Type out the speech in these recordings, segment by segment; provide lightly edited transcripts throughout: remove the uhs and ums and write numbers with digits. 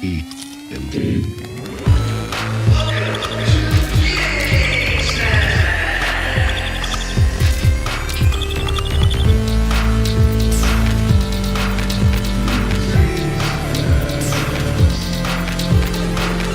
eat them.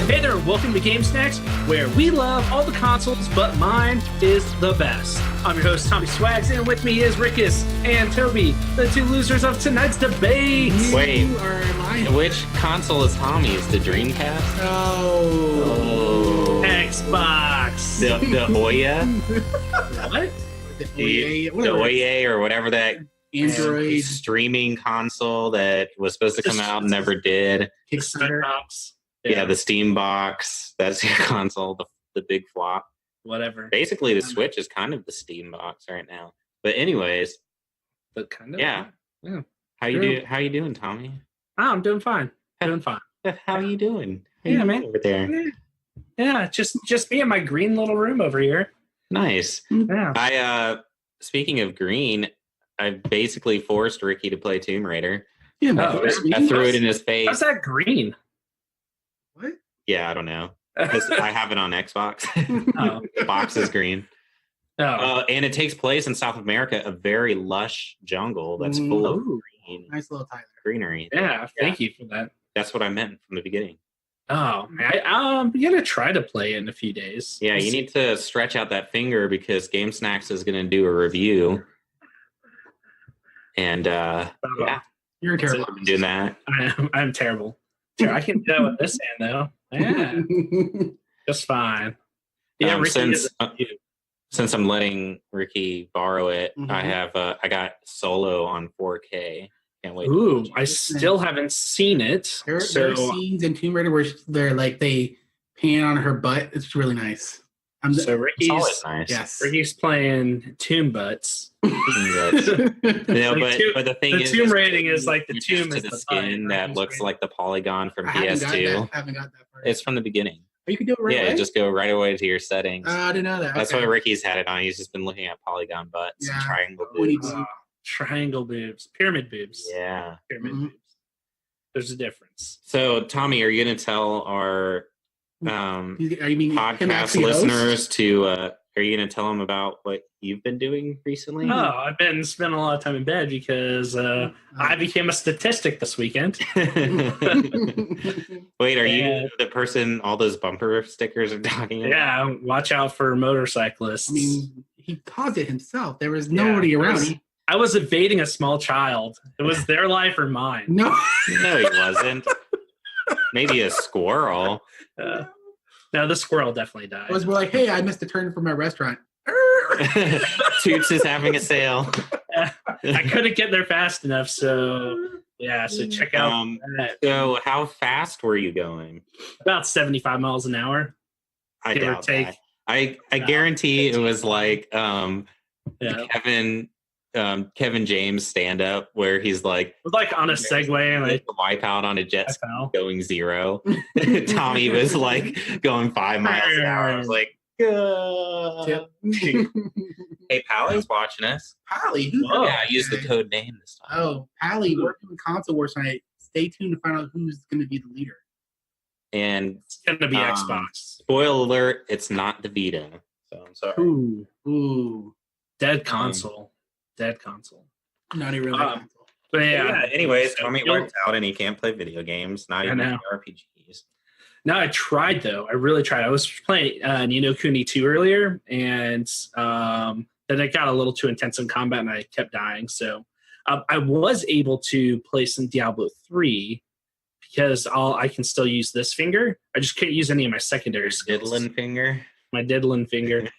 Hey there, welcome to Game Snacks, where we love all the consoles, but mine is the best. I'm your host, Tommy Swags, and with me is Rickus and Toby, the two losers of tonight's debate. Wait, You are lying. which console is Tommy's? The Dreamcast? Oh. Xbox. The Oya? What? The Whatever. Oya or whatever that Android, streaming console that was supposed to come out and never did. Kickstarter. Box. Yeah, the Steam box. That's your console, the big flop. Whatever. Basically, the Switch is kind of the Steam box right now. But anyways, But kind of. yeah. Yeah. How you True. do? How you doing, Tommy? Oh, I'm doing fine. Doing fine. How you doing? How Yeah, you man. doing over there? Yeah, just me in my green little room over here. Nice. Yeah. I speaking of green, I basically forced Ricky to play Tomb Raider. Yeah, Oh, I threw it in his face. How's that green? What? Yeah, I don't know. 'Cause I have it on Xbox. Oh. The box is green. Oh. And it takes place in South America, a very lush jungle that's full of Ooh. green, Nice little Tyler. greenery. Yeah, thank you for that. That's what I meant from the beginning. Oh, I'm gonna try to play it in a few days. Yeah, you need to stretch out that finger because Game Snacks is going to do a review. And yeah, You're so terrible. I've been doing that. I'm terrible. Sure, I can do that with this hand though. Yeah, just fine. Yeah, Ricky Since is- since I'm letting Ricky borrow it, Mhm. I have I got Solo on 4K. Can't wait. to Ooh, watch I it. still haven't seen it. There are So scenes in Tomb Raider where they're like they pan on her butt. It's really nice. I'm so It's always Ricky's nice. yes. Ricky's playing Tomb Butts. No, Like but the thing the is, tomb rating is like the switches tomb to is the the skin butt, that right? looks like the polygon from I haven't got PS2. that. I haven't got that part. It's from the beginning. Oh, you can do it right Yeah, away? just go right away to your settings. I didn't know that. That's Okay. why Ricky's had it on. He's just been looking at polygon butts and Yeah. triangle We need boobs. to- Triangle boobs, pyramid boobs, Yeah. pyramid Mhm. boobs. There's a difference. So, Tommy, are you going to tell our Are you mean him podcast actually host? listeners to? Are you going to tell them about what you've been doing recently? Oh, I've been spending a lot of time in bed because I became a statistic this weekend. Wait, are you Yeah. the person all those bumper stickers are talking about? Yeah, watch out for motorcyclists. I mean, he caused it himself. There was nobody around. I was evading a small child. It was their life or mine. No. No, he wasn't. Maybe a squirrel. No, the squirrel definitely died. It was more like, hey, I missed a turn from my restaurant. Toots is having a sale. I couldn't get there fast enough, so yeah. So check out that. So how fast were you going? About 75 miles an hour. I Give or doubt take. that. I No, guarantee it 15. was like Yeah, Kevin James stand up where he's like it was like on a Segway, and I wipe out on a jet ski fell. going 0. Tommy was like going 5 miles an hour. I was like, hey, Pally's watching us. Pally, who? Whoa. Yeah, I used the code name this time. Oh, Pally, we're doing console wars tonight. Stay tuned to find out who's going to be the leader. And It's gonna be Um, Xbox. spoiler alert, it's not the Vita. So I'm sorry. Ooh, Ooh, dead console. Dead console. not even really Um, console. But Yeah. yeah. Anyways, So Tommy you'll- worked out and he can't play video games, not I even know. RPGs. No, I tried though. I really tried. I was playing Nino Kuni 2 earlier, and then it got a little too intense in combat, and I kept dying. So I was able to play some Diablo 3 because I can still use this finger. I just couldn't use any of my secondary skills. Diddlin' finger. My diddlin' finger.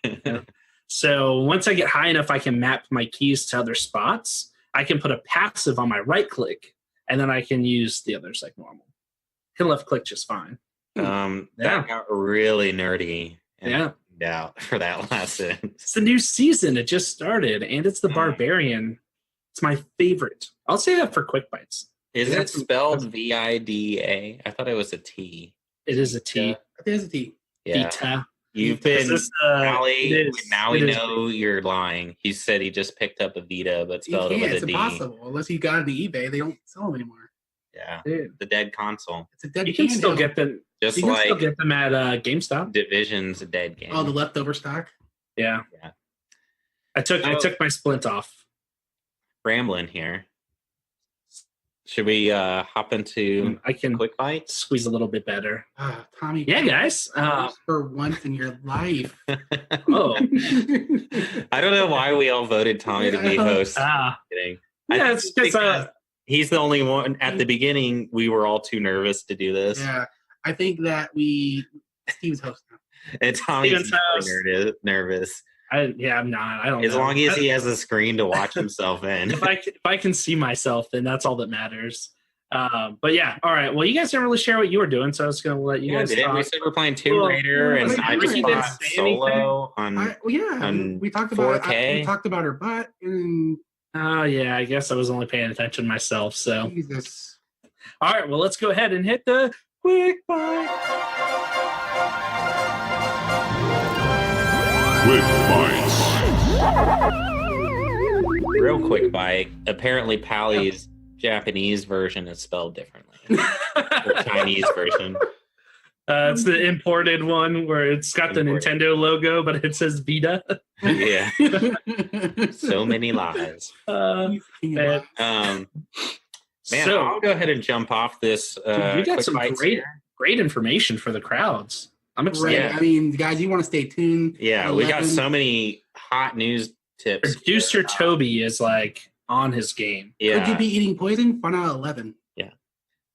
So once I get high enough, I can map my keys to other spots. I can put a passive on my right click, and then I can use the others like normal. Can left click just fine. That Yeah. got really nerdy. Yeah. Out for that lesson. It's the new season. It just started, and it's the Mm. Barbarian. It's my favorite. I'll say that for Quick Bites. Is Yeah. it spelled VIDA? I thought it was a T. It is a T. Yeah. I think it's a T. Yeah. Vita. You've Is been this, Allie, it is. now It we is. know you're lying. He said he just picked up a Vita but You spelled it can't. with It's a D. impossible unless you got it on eBay. They don't sell them anymore. Yeah, Dude, the dead console. It's a dead you can still handheld. get them. Just You can still like get them at GameStop. Division's a dead game. Oh, the leftover stock. Yeah. Yeah. I took my splint off. Rambling here. Should we hop into I can quick bites? squeeze a little bit better. Tommy. Yeah, guys. For once in your life. Oh. I don't know why we all voted Tommy to be host. Kidding. Yeah, it's because he's the only one. At the beginning, we were all too nervous to do this. Yeah, I think that Steve's host now. And Tommy's Steven's host. nervous. I'm not. I don't. As know. long as he has a screen to watch himself in. if I can see myself, then that's all that matters. But yeah, all right. Well, you guys didn't really share what you were doing, so I was going to let you guys talk. We said we're playing Tomb Raider, and I just Ricky didn't bought say Solo on. We talked about 4K. we talked about her butt and Oh yeah, I guess I was only paying attention myself. So Jesus. all right, well, let's go ahead and hit the quick bite. Quick bites. Real quick bite. Apparently, Pally's Japanese version is spelled differently. The Chinese version. It's the imported one where it's got the Imported. Nintendo logo, but it says Vita. Yeah. So many lies. Man. Man, So I'll go ahead and jump off this. you got quick some bites great, here. great information for the crowds. I'm excited. Right. I mean, guys, you want to stay tuned. Yeah, we got 11. so many hot news tips. Producer Toby is like on his game. Yeah. Could you be eating poison? Find out 11.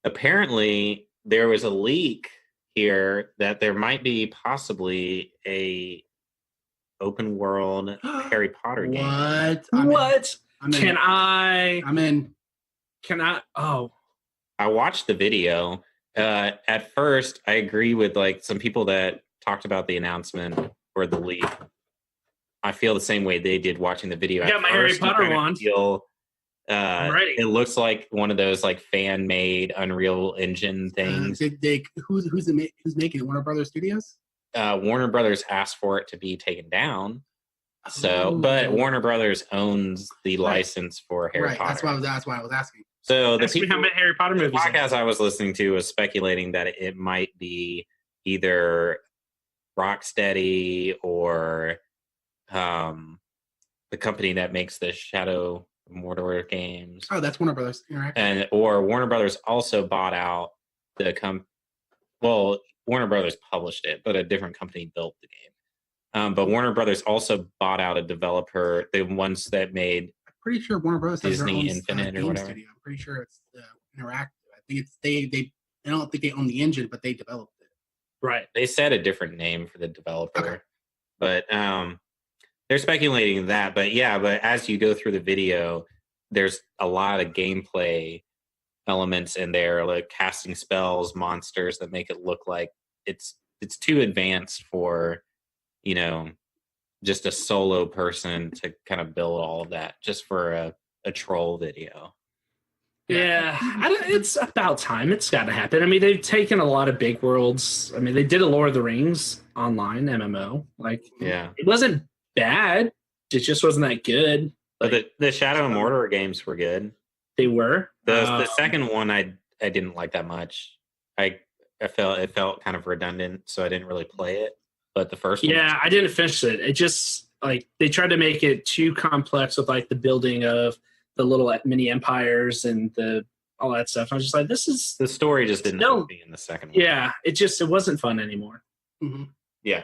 Apparently, there was a leak here that there might be possibly a open world Harry Potter game. What? What? I'm in. Can I? I'm in. Can I? Oh, I watched the video. At first, I agree with like some people that talked about the announcement or the leak. I feel the same way they did watching the video. I got At my Harry first, you Potter kinda wand. feel, I'm ready. it looks like one of those like fan-made Unreal Engine things. Who's making it? Warner Brothers Studios? Warner Brothers asked for it to be taken down. So, Oh. but Warner Brothers owns the Right. license for Harry Right. Potter. That's why I was asking. So the ask me people, how many Harry Potter the movies. are. podcast I was listening to was speculating that it might be either Rocksteady or the company that makes the Shadow of Mordor games, Oh, that's Warner Brothers Interactive. and or Warner Brothers also bought out the Well, Warner Brothers published it, but a different company built the game. But Warner Brothers also bought out a developer, the ones that made. I'm pretty sure Warner Brothers has Disney their own Infinite or game whatever. studio. I'm pretty sure it's Interactive. I think it's they. I don't think they own the engine, but they developed it. Right. They said a different name for the developer, Okay. but they're speculating that. But yeah, but as you go through the video, there's a lot of gameplay elements in there, like casting spells, monsters that make it look like it's too advanced for, you know, just a solo person to kind of build all of that just for a troll video. Yeah, it's about time. It's got to happen. I mean, they've taken a lot of big worlds. I mean, they did a Lord of the Rings online MMO. Like, Yeah. it wasn't bad. It just wasn't that good. But the Shadow of Mordor games were good. They were. The second one I didn't like that much. I felt it felt kind of redundant, so I didn't really play it. But the first one, Yeah, I didn't finish it. It just like they tried to make it too complex with like the building of the little mini empires and all that stuff. I was just like, this is the story just didn't No. hook me in the second one. yeah. It wasn't fun anymore. Mm-hmm. Yeah.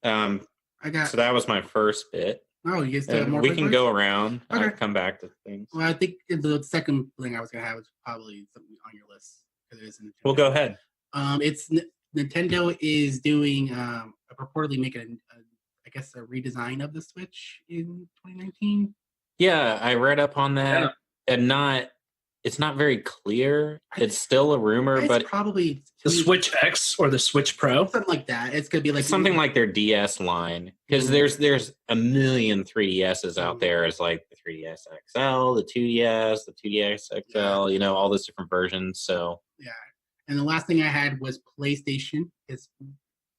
I got. So that was my first bit. Oh, you guys still have And more? we quick can ones? go around. I'll Okay. come back to things. Well, I think the second thing I was gonna have was probably something on your list because it is Nintendo. We'll go ahead. It's Nintendo is doing purportedly making I guess a redesign of the Switch in 2019. Yeah, I read up on that, and it's not very clear. It's still a rumor, It's but probably The Switch X or the Switch Pro. something like that. It's gonna be like something like their DS line, because there's a million 3DSs out there as like the 3DS XL, the 2DS, the 2DS XL, you know, all those different versions. So yeah. And the last thing I had was PlayStation is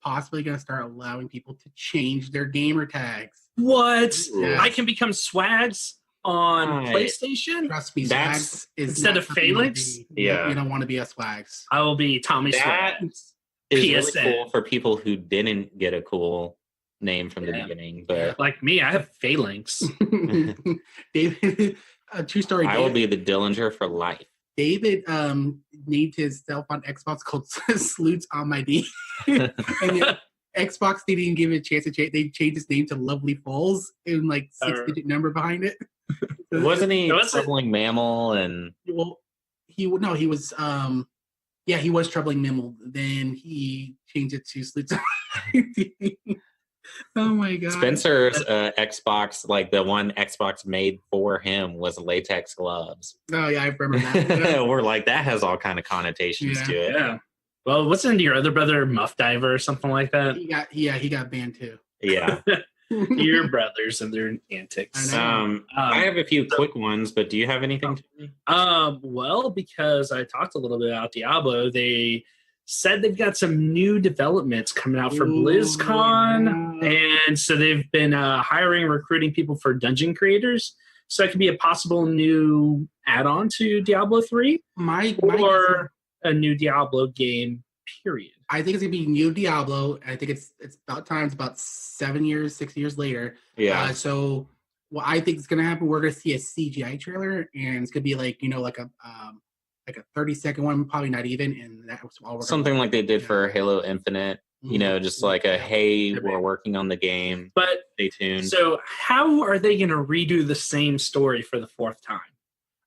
possibly going to start allowing people to change their gamer tags. What? Yeah. I can become Swags? on Right. PlayStation, Trust me, That's- Swags is Instead not of something you wanna Phalanx? be. Yeah. You don't want to be a Swags. I will be Tommy That- Swags. It's PSN. really cool for people who didn't get a cool name from the Yeah. beginning, but Like me, I have Phalanx. David, a true story. I will be the Dillinger for life. David named his cell phone Xbox called Sleuts on my D. And yet Xbox didn't even give it a chance to change. They changed his name to Lovely Falls and like 6-digit number behind it. Wasn't he Was it? Troubling Mammal and Well, he was yeah, he was Troubling Mimble. Then he changed it to Sleuts on my D. Oh my god. Spencer's Xbox, like the one Xbox made for him, was latex gloves. Oh yeah, I remember that. We're like, that has all kind of connotations Yeah. to it. Yeah. Well, wasn't your other brother Muff Diver or something like that? He got banned too. Yeah. Your brothers and their antics. I know. I have a few quick ones, but do you have anything to me? Well, because I talked a little bit about Diablo, they said they've got some new developments coming out for Ooh, BlizzCon, yeah. and so they've been hiring and recruiting people for dungeon creators. So it could be a possible new add-on to Diablo 3 My or a new Diablo game. Period. I think it's gonna be new Diablo. I think it's about time. It's about 6 years later. Yeah. So what I think is gonna happen, we're gonna see a CGI trailer, and it's gonna be like like a 30-second one, probably not even, and that's all we're Something gonna like they did for Halo Infinite, just like a, hey, we're working on the game. But Stay tuned. so how are they going to redo the same story for the fourth time?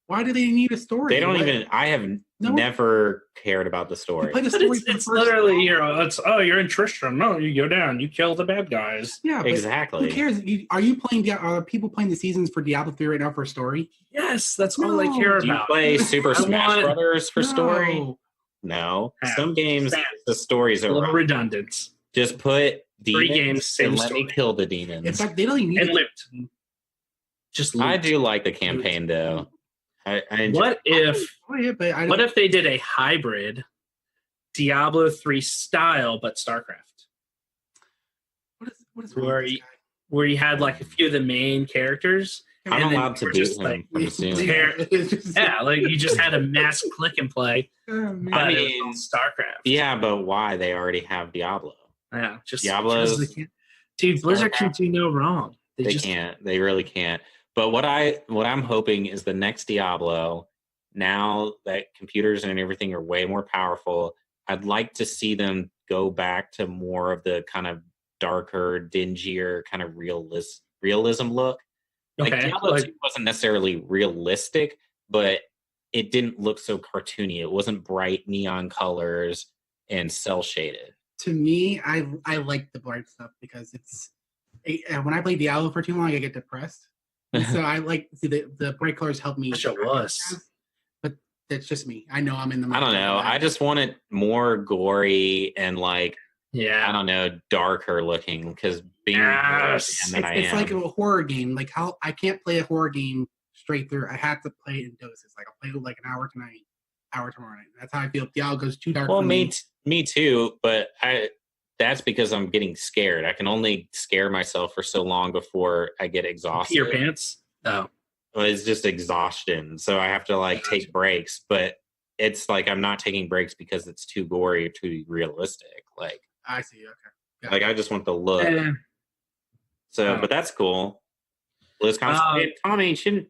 Why do they need a story? They don't What- even, I have No. never cared about the You story. play the But story it's, for the it's first literally, time. you're in Tristram. No, you go down, you kill the bad guys. Yeah, but Exactly. who cares? Are you playing? Are people playing the seasons for Diablo 3 right now for a story? Yes, that's all I No. care Do you about. play Super I Smash want- Brothers for story? No. No. Yeah. Some games, Sad. the stories a are little wrong. redundant. Just put Three demons games, same and let me story. kill the demons. In fact, they don't even need And it. loot. Just loot. I do like the campaign though. I enjoy What if Oh yeah, but I what if they did a hybrid Diablo 3 style but StarCraft? what is wrong Where with this you- guy? Where you had like a few of the main characters. I'm and then allowed you to were boot just, him like, from soon. tear- It's just- Yeah, like you just had a mass click and play. Oh, man. But I it was mean, on StarCraft. Yeah, but why? They already have Diablo. Yeah, just Diablo's- because they can't- Dude, Blizzard can do no wrong. They just can't. They really can't. But what I'm hoping is the next Diablo, now that computers and everything are way more powerful, I'd like to see them go back to more of the kind of darker, dingier, kind of realism look. Like Okay, Diablo like- 2 wasn't necessarily realistic, but it didn't look so cartoony. It wasn't bright neon colors and cell shaded. To me, I like the bright stuff because when I play Diablo for too long, I get depressed. And so I like the bright colors help me. Wish it was. But that's just me. I know I'm in the. I don't know. I just want it more gory and like, Yeah. I don't know, darker looking because being Yes. the man that It's I am. like a horror game. Like how I can't play a horror game straight through. I have to play it in doses. Like I'll play it like an hour tonight, hour tomorrow night. That's how I feel. If Diablo goes too dark. Well, for me too, but that's because I'm getting scared. I can only scare myself for so long before I get exhausted. Your pants? Oh. Well, it's just exhaustion. So I have to like take breaks, but it's like I'm not taking breaks because it's too gory or too realistic. Like I see. Okay. like I just want the look. Eh. So, Oh. but that's cool. BlizzCon. Um, Hey, Tommy, shouldn't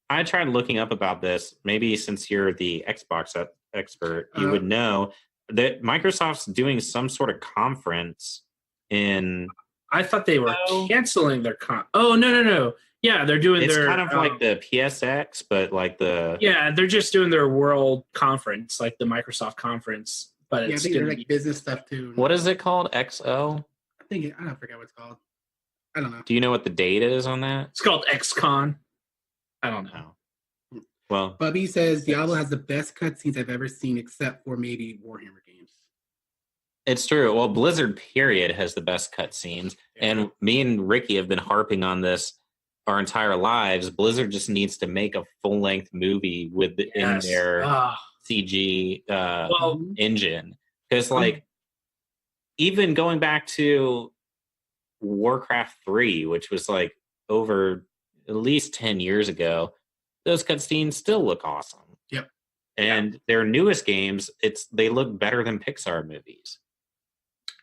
I tried looking up about this? Maybe since you're the Xbox expert, you would know that Microsoft's doing some sort of conference in. I thought they were No. canceling their Oh, no. Yeah, they're doing It's their kind of like the PSX, but like the. Yeah, they're just doing their world conference, like the Microsoft conference, but Yeah, I it's think they're gonna like be business stuff too. What is it called? XO? I don't forget what it's called. I don't know. Do you know what the date is on that? it's called XCon. I don't know. No. Well, Bubby says Diablo has the best cutscenes I've ever seen, except for maybe Warhammer games. it's true. Well, Blizzard period has the best cutscenes, and me and Ricky have been harping on this our entire lives. Blizzard just needs to make a full length movie with in Yes. their Ah, CG well, engine, because like even going back to Warcraft 3, which was like over at least 10 years ago, those cutscenes still look awesome. Yep. And their newest games, they look better than Pixar movies.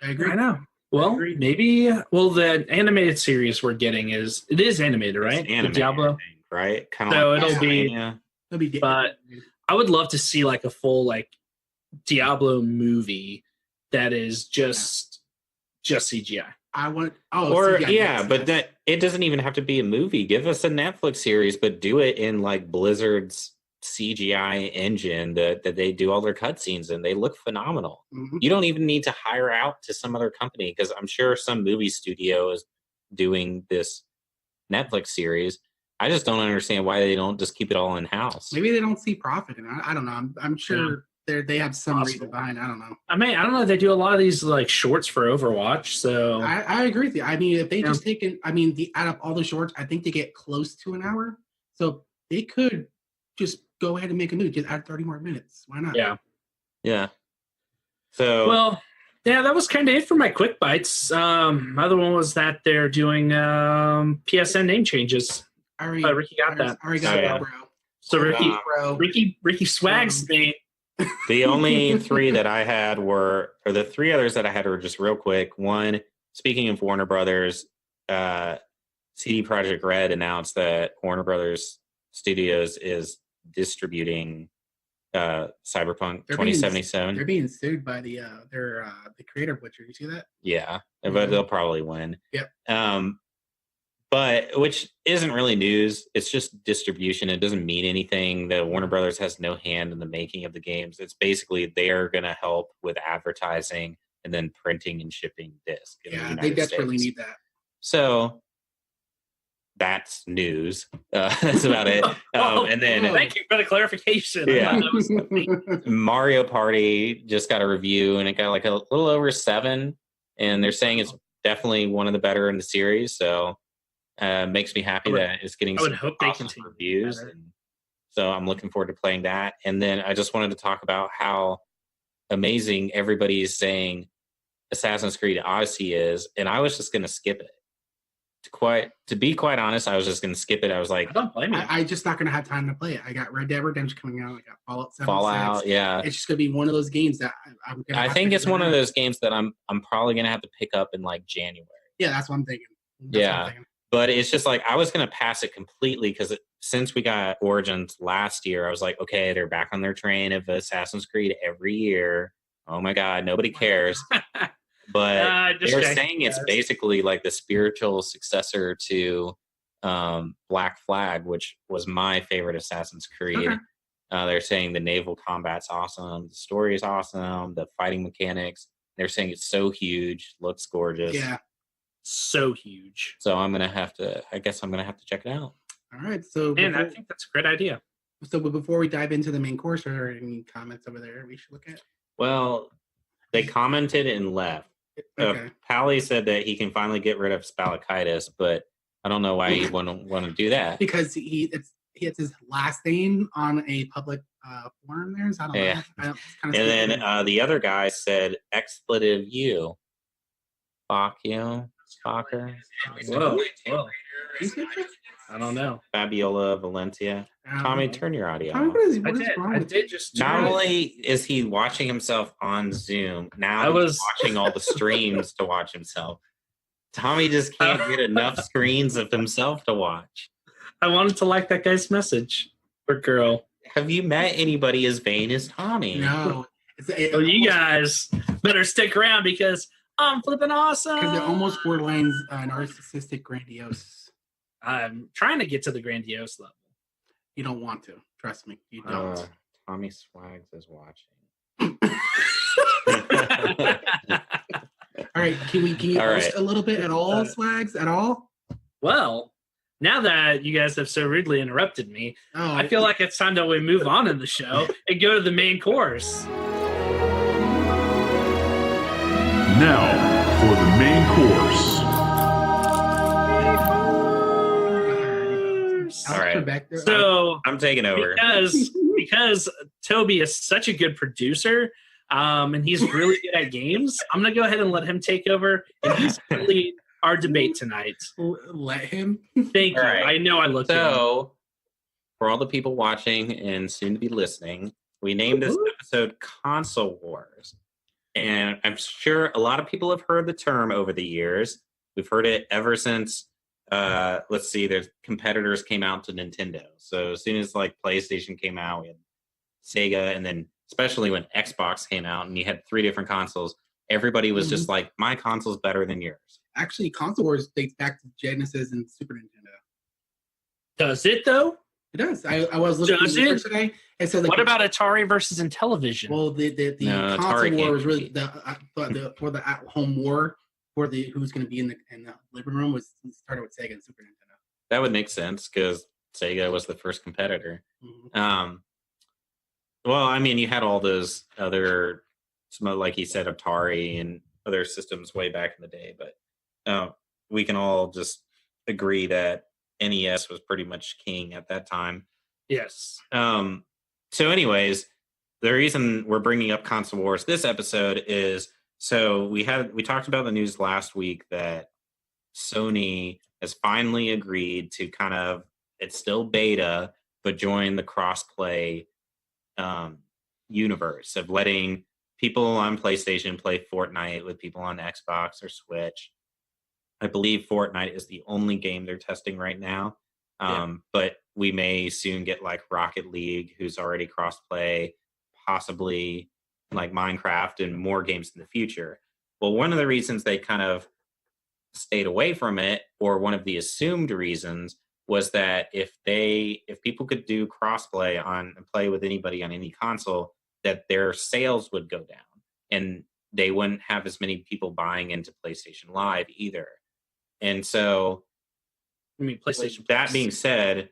I agree. I know. Well, Agreed. maybe. Well, the animated series we're getting is animated, right? It's The animated, Diablo. I think, right? Kind of So like it'll be- Castlevania. It'll be But I would love to see like a full like Diablo movie that is just CGI. I want. Or CGI, yes, but yes. that it doesn't even have to be a movie. Give us a Netflix series, but do it in like Blizzard's CGI engine that they do all their cutscenes and they look phenomenal. Mhm. You don't even need to hire out to some other company because I'm sure some movie studio is doing this Netflix series. I just don't understand why they don't just keep it all in house. Maybe they don't see profit in it. I don't know. I'm sure they have some Possible. reason behind it. I don't know. I mean, I don't know. They do a lot of these like shorts for Overwatch, so I agree with you. I mean, if they just taken, I mean, add up all the shorts, I think they get close to an hour. So they could just go ahead and make a movie. Just add 30 more minutes. Why not? yeah. Yeah. So Well, yeah, that was kind of it for my quick bites. Other one was that they're doing PSN name changes. I already, Ricky got that. I already got Oh, yeah. it, bro. So Ricky, Bro. Ricky swags me. the only three that I had or the three others that I had were just real quick. One, speaking of Warner Brothers, CD Projekt Red announced that Warner Brothers Studios is distributing Cyberpunk They're being- 2077. They're being sued by the creator butcher. You see that? Yeah, Mhm. but they'll probably win. Yep. But which isn't really news. It's just distribution. It doesn't mean anything. The Warner Brothers has no hand in the making of the games. It's basically they're going to help with advertising and then printing and shipping disc. In the Yeah, United they desperately States. need that. So that's news. That's about it. And then Thank you for the clarification. Yeah. That was- Mario Party just got a review and it got like a little over 7, and they're saying it's definitely one of the better in the series. So makes me happy I would- that it's getting I would some hope they awesome continue to get reviews. better. And so I'm looking forward to playing that. And then I just wanted to talk about how amazing everybody is saying Assassin's Creed Odyssey is, and I was just going to skip it. To be quite honest, I was just going to skip it. I was like, I don't blame you. I just not gonna have time to play it. I got Red Dead Redemption coming out. I got Fallout 76. Fallout, yeah. It's just gonna be one of those games that I'm gonna. I have think to it's get one of around. those games that I'm probably going to have to pick up in like January. Yeah, that's what I'm thinking. That's what I'm Yeah. thinking. But it's just like I was going to pass it completely because since we got Origins last year, I was like, okay, they're back on their train of Assassin's Creed every year. Oh my God, nobody cares. But Just they're checking, saying it's guys. basically like the spiritual successor to Black Flag, which was my favorite Assassin's Creed. Okay. They're saying the naval combat's awesome, the story is awesome, the fighting mechanics. They're saying it's so huge, looks gorgeous. Yeah. So huge. So I'm gonna have to. I guess I'm gonna have to check it out. All right. So And I before, think that's a great idea. but before we dive into the main course, are there any comments over there we should look at? Well, they commented and left. Okay. Pally said that he can finally get rid of Spalakitis, but I don't know why he want to do that. Because he has his last name on a public forum there. So I don't Yeah. know. It's And kinda then stupid. the other guy said expletive you. Fuck you, fucker. Whoa. You said that? I don't know. Fabiola Valencia. Tommy, turn your audio Tommy, off. what is wrong I with did you? just Not turn it. only is he watching himself on Zoom, now I he's was- watching all the streams to watch himself. Tommy just can't get enough screens of himself to watch. I wanted to like that guy's message. Or girl. Have you met anybody as vain as Tommy? No. It's Well, you guys better stick around because I'm flipping awesome. Because they're almost borderline narcissistic, grandiose. I'm trying to get to the grandiose level. You don't want to. Trust me. You don't. Tommy Swags is watching. All right. Can you All host right. a little bit at all, Swags? At all? Well, now that you guys have so rudely interrupted me, Oh, I feel like it's time that we move on in the show and go to the main course. Now for the main course. All right. Back there. So I'm taking over. because Toby is such a good producer, and he's really good at games, I'm gonna go ahead and let him take over. And he's really our debate tonight. Let him. Thank you. All right. I know I looked. So, for all the people watching and soon to be listening, we named this episode Console Wars. And I'm sure a lot of people have heard the term over the years. We've heard it ever since, let's see, there's competitors came out to Nintendo. So as soon as like PlayStation came out, we had Sega, and then especially when Xbox came out and you had 3 different consoles, everybody was just like, my console's better than yours. Actually, Console Wars dates back to Genesis and Super Nintendo. Does it though? It does. I was looking at Does it it? today. It said, like, What about Atari versus Intellivision? Well, the No, console Atari war can't was really compete. for the at home war for the who's going to be in the living room was started with Sega and Super Nintendo. That would make sense because Sega was the first competitor. Mhm. Well, I mean, you had all those other, like he said, Atari and other systems way back in the day, but we can all just agree that NES was pretty much king at that time. Yes. So, anyways, the reason we're bringing up Console Wars this episode is so we talked about the news last week that Sony has finally agreed to kind of, it's still beta, but join the cross-play universe of letting people on PlayStation play Fortnite with people on Xbox or Switch. I believe Fortnite is the only game they're testing right now. But we may soon get like Rocket League, who's already cross-play, possibly like Minecraft and more games in the future. Well, one of the reasons they kind of stayed away from it, or one of the assumed reasons, was that if people could do crossplay on and play with anybody on any console, that their sales would go down and they wouldn't have as many people buying into PlayStation Live either. And so, I mean, PlayStation. that Plus. being said,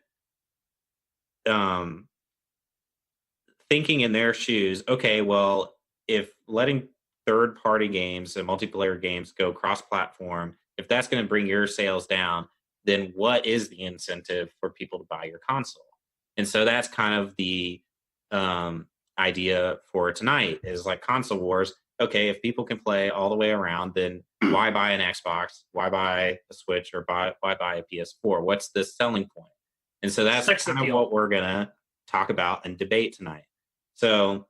thinking in their shoes, okay, well, if letting third-party games and multiplayer games go cross-platform, if that's going to bring your sales down, then what is the incentive for people to buy your console? And so that's kind of the idea for tonight is like Console Wars. Okay, if people can play all the way around, then why buy an Xbox? Why buy a Switch? Or why buy a PS4? What's the selling point? And so that's Sex kind of appeal. what we're going to talk about and debate tonight. So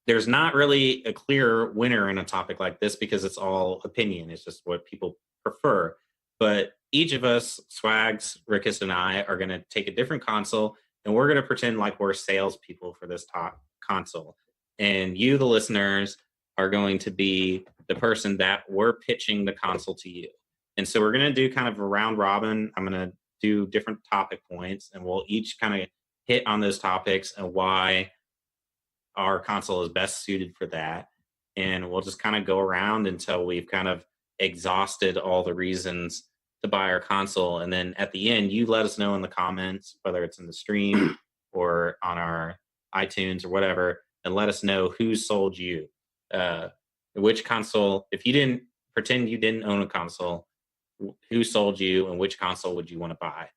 there's not really a clear winner in a topic like this because it's all opinion. It's just what people prefer. But each of us, Swags, Rickus, and I, are going to take a different console, and we're going to pretend like we're salespeople for this top console. And you, the listeners, are going to be the person that we're pitching the console to you. And so we're going to do kind of a round robin. I'm going to do different topic points, and we'll each kind of hit on those topics and why our console is best suited for that. And we'll just kind of go around until we've kind of exhausted all the reasons to buy our console. And then at the end, you let us know in the comments, whether it's in the stream or on our iTunes or whatever, and let us know who sold you. Which console, if you didn't pretend you didn't own a console, who sold you and which console would you want to buy?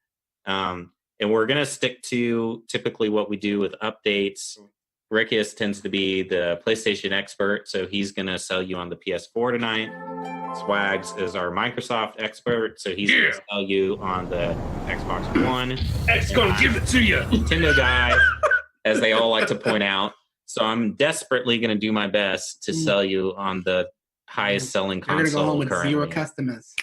And we're going to stick to typically what we do with updates. Rickus tends to be the PlayStation expert, so he's going to sell you on the PS4 tonight. Swags is our Microsoft expert, so he's going to sell you on the Xbox One. X gonna give it to you. Nintendo guy, as they all like to point out. So I'm desperately going to do my best to sell you on the highest selling You're gonna go home console with currently. 0 customers.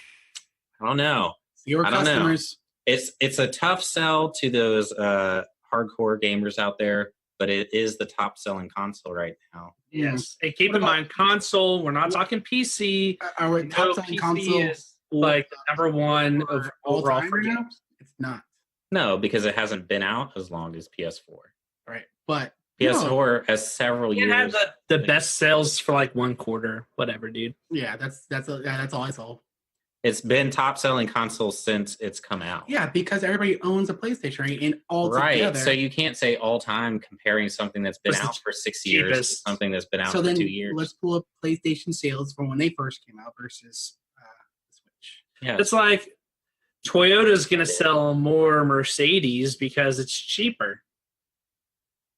I don't know. 0 I don't know. customers. It's a tough sell to those hardcore gamers out there, but it is the top selling console right now. Yes. And keep What in about- mind, console. We're not talking PC. Our No, top selling PC console is like the number one of all overall time for right now? games. It's not. No, because it hasn't been out as long as PS4. Right. But PS4 has several You years. had the best sales for like one quarter, whatever, dude. yeah, that's all I saw. It's been top selling console since it's come out. Yeah, because everybody owns a PlayStation, right? And all Right. together. So you can't say all time comparing something that's been What's the out for 6 years to cheapest? something that's been out So for then 2 years. let's pull up PlayStation sales from when they first came out versus Switch. Yeah. It's like Toyota's going to sell more Mercedes because it's cheaper.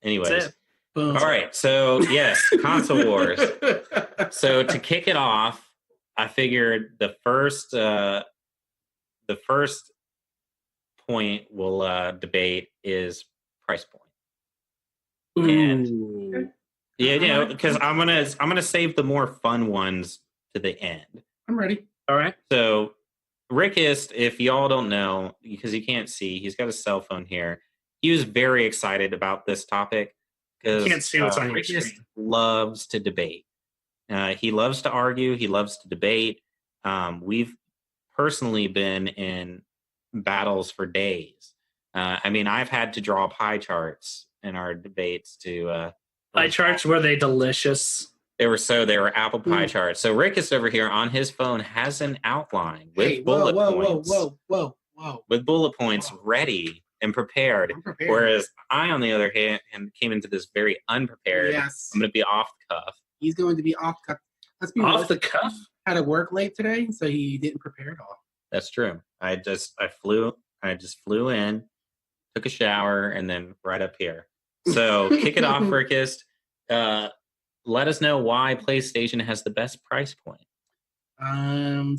Anyways. That's it. Boom. All right. So, yes, console wars. So to kick it off, I figured the first point we'll debate is price point. And Ooh. yeah, because I'm gonna save the more fun ones to the end. I'm ready. All right. So Rickist, if y'all don't know, because you can't see, he's got a cell phone here. He was very excited about this topic because Can't see what's on your Rickist screen. loves to debate. He loves to argue. He loves to debate. We've personally been in battles for days. I mean, I've had to draw pie charts in our debates to. Pie charts, were they delicious? They were apple pie charts. So Rickist over here on his phone has an outline with Hey, bullet points. whoa. With bullet points ready and prepared. I'm prepared. Whereas I, on the other hand, came into this very unprepared. Yes. I'm going to be off the cuff. He's going to be off cut. Let's be Off the realistic. cuff? Had to work late today, so he didn't prepare at all. That's true. I just flew in, took a shower, and then right up here. So kick it off, Rickist. Let us know why PlayStation has the best price point.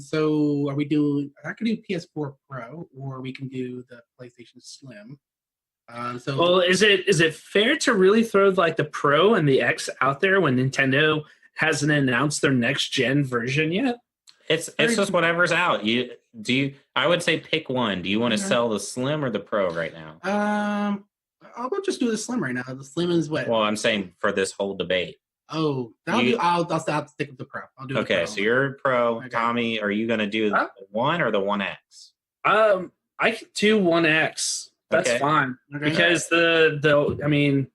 So are we doing? I can do PS4 Pro, or we can do the PlayStation Slim. So Well, is it fair to really throw like the Pro and the X out there when Nintendo hasn't announced their next gen version yet? It's just whatever's out. I would say pick one. Do you want to sell the Slim or the Pro right now? I'll just do the Slim right now. The Slim is what? Well, I'm saying for this whole debate. Oh, I'll stick with the Pro. I'll do the Okay, Pro. so you're Pro. Okay. Tommy, are you going to do the 1 or the 1X? I could do 1X. That's Okay. fine Okay. because I mean,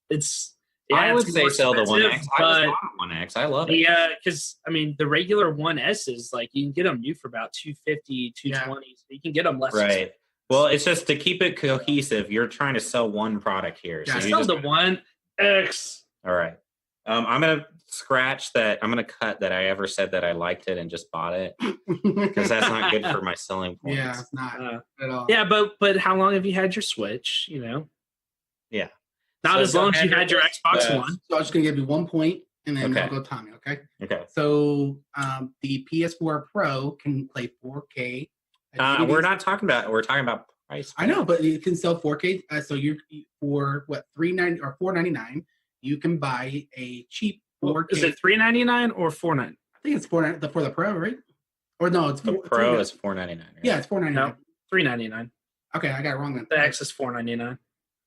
it's. Yeah, I would it's say more sell the expensive, 1X. I but just want 1X. I love it. yeah, because I mean, the regular 1S is like you can get them new for about $250, $220. So you can get them less. Right. Well, it's just to keep it cohesive. You're trying to sell one product here. Yeah, So you Sell just, the 1X. all right. I'm gonna scratch that. I'm gonna cut that I ever said that I liked it and just bought it because that's not good for my selling points. Yeah, it's not at all. Yeah, but how long have you had your Switch? You know, Yeah. not So as go long as ahead you had and your list Xbox the- One. So I'm just gonna give you 1 point, and then Okay. I'll go Tommy. Okay. Okay. So the PS4 Pro can play 4K. We're not talking about. We're talking about price. I know, but it can sell 4K. So you're for what $390 or $499, you can buy a cheap 4K. Is it $399 or $499? I think it's $499 for the Pro, right? Or no, it's The Pro is $499. Right? yeah, it's $499. No, $399. Okay, I got it wrong then. The X is $499.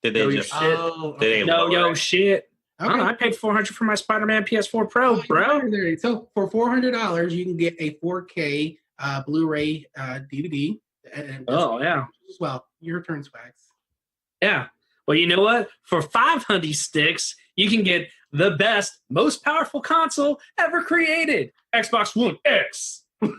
Did they No, just? shit. Oh, Did they okay. No, lower yo, it? shit. Okay. I paid $400 for my Spider-Man PS4 Pro, Oh, bro. there. So for $400, you can get a 4K Blu-ray DVD. And Oh, yeah. as well. Your turn, Swags. Yeah. Well, you know what? For 500 sticks, you can get the best, most powerful console ever created. Xbox One X. That's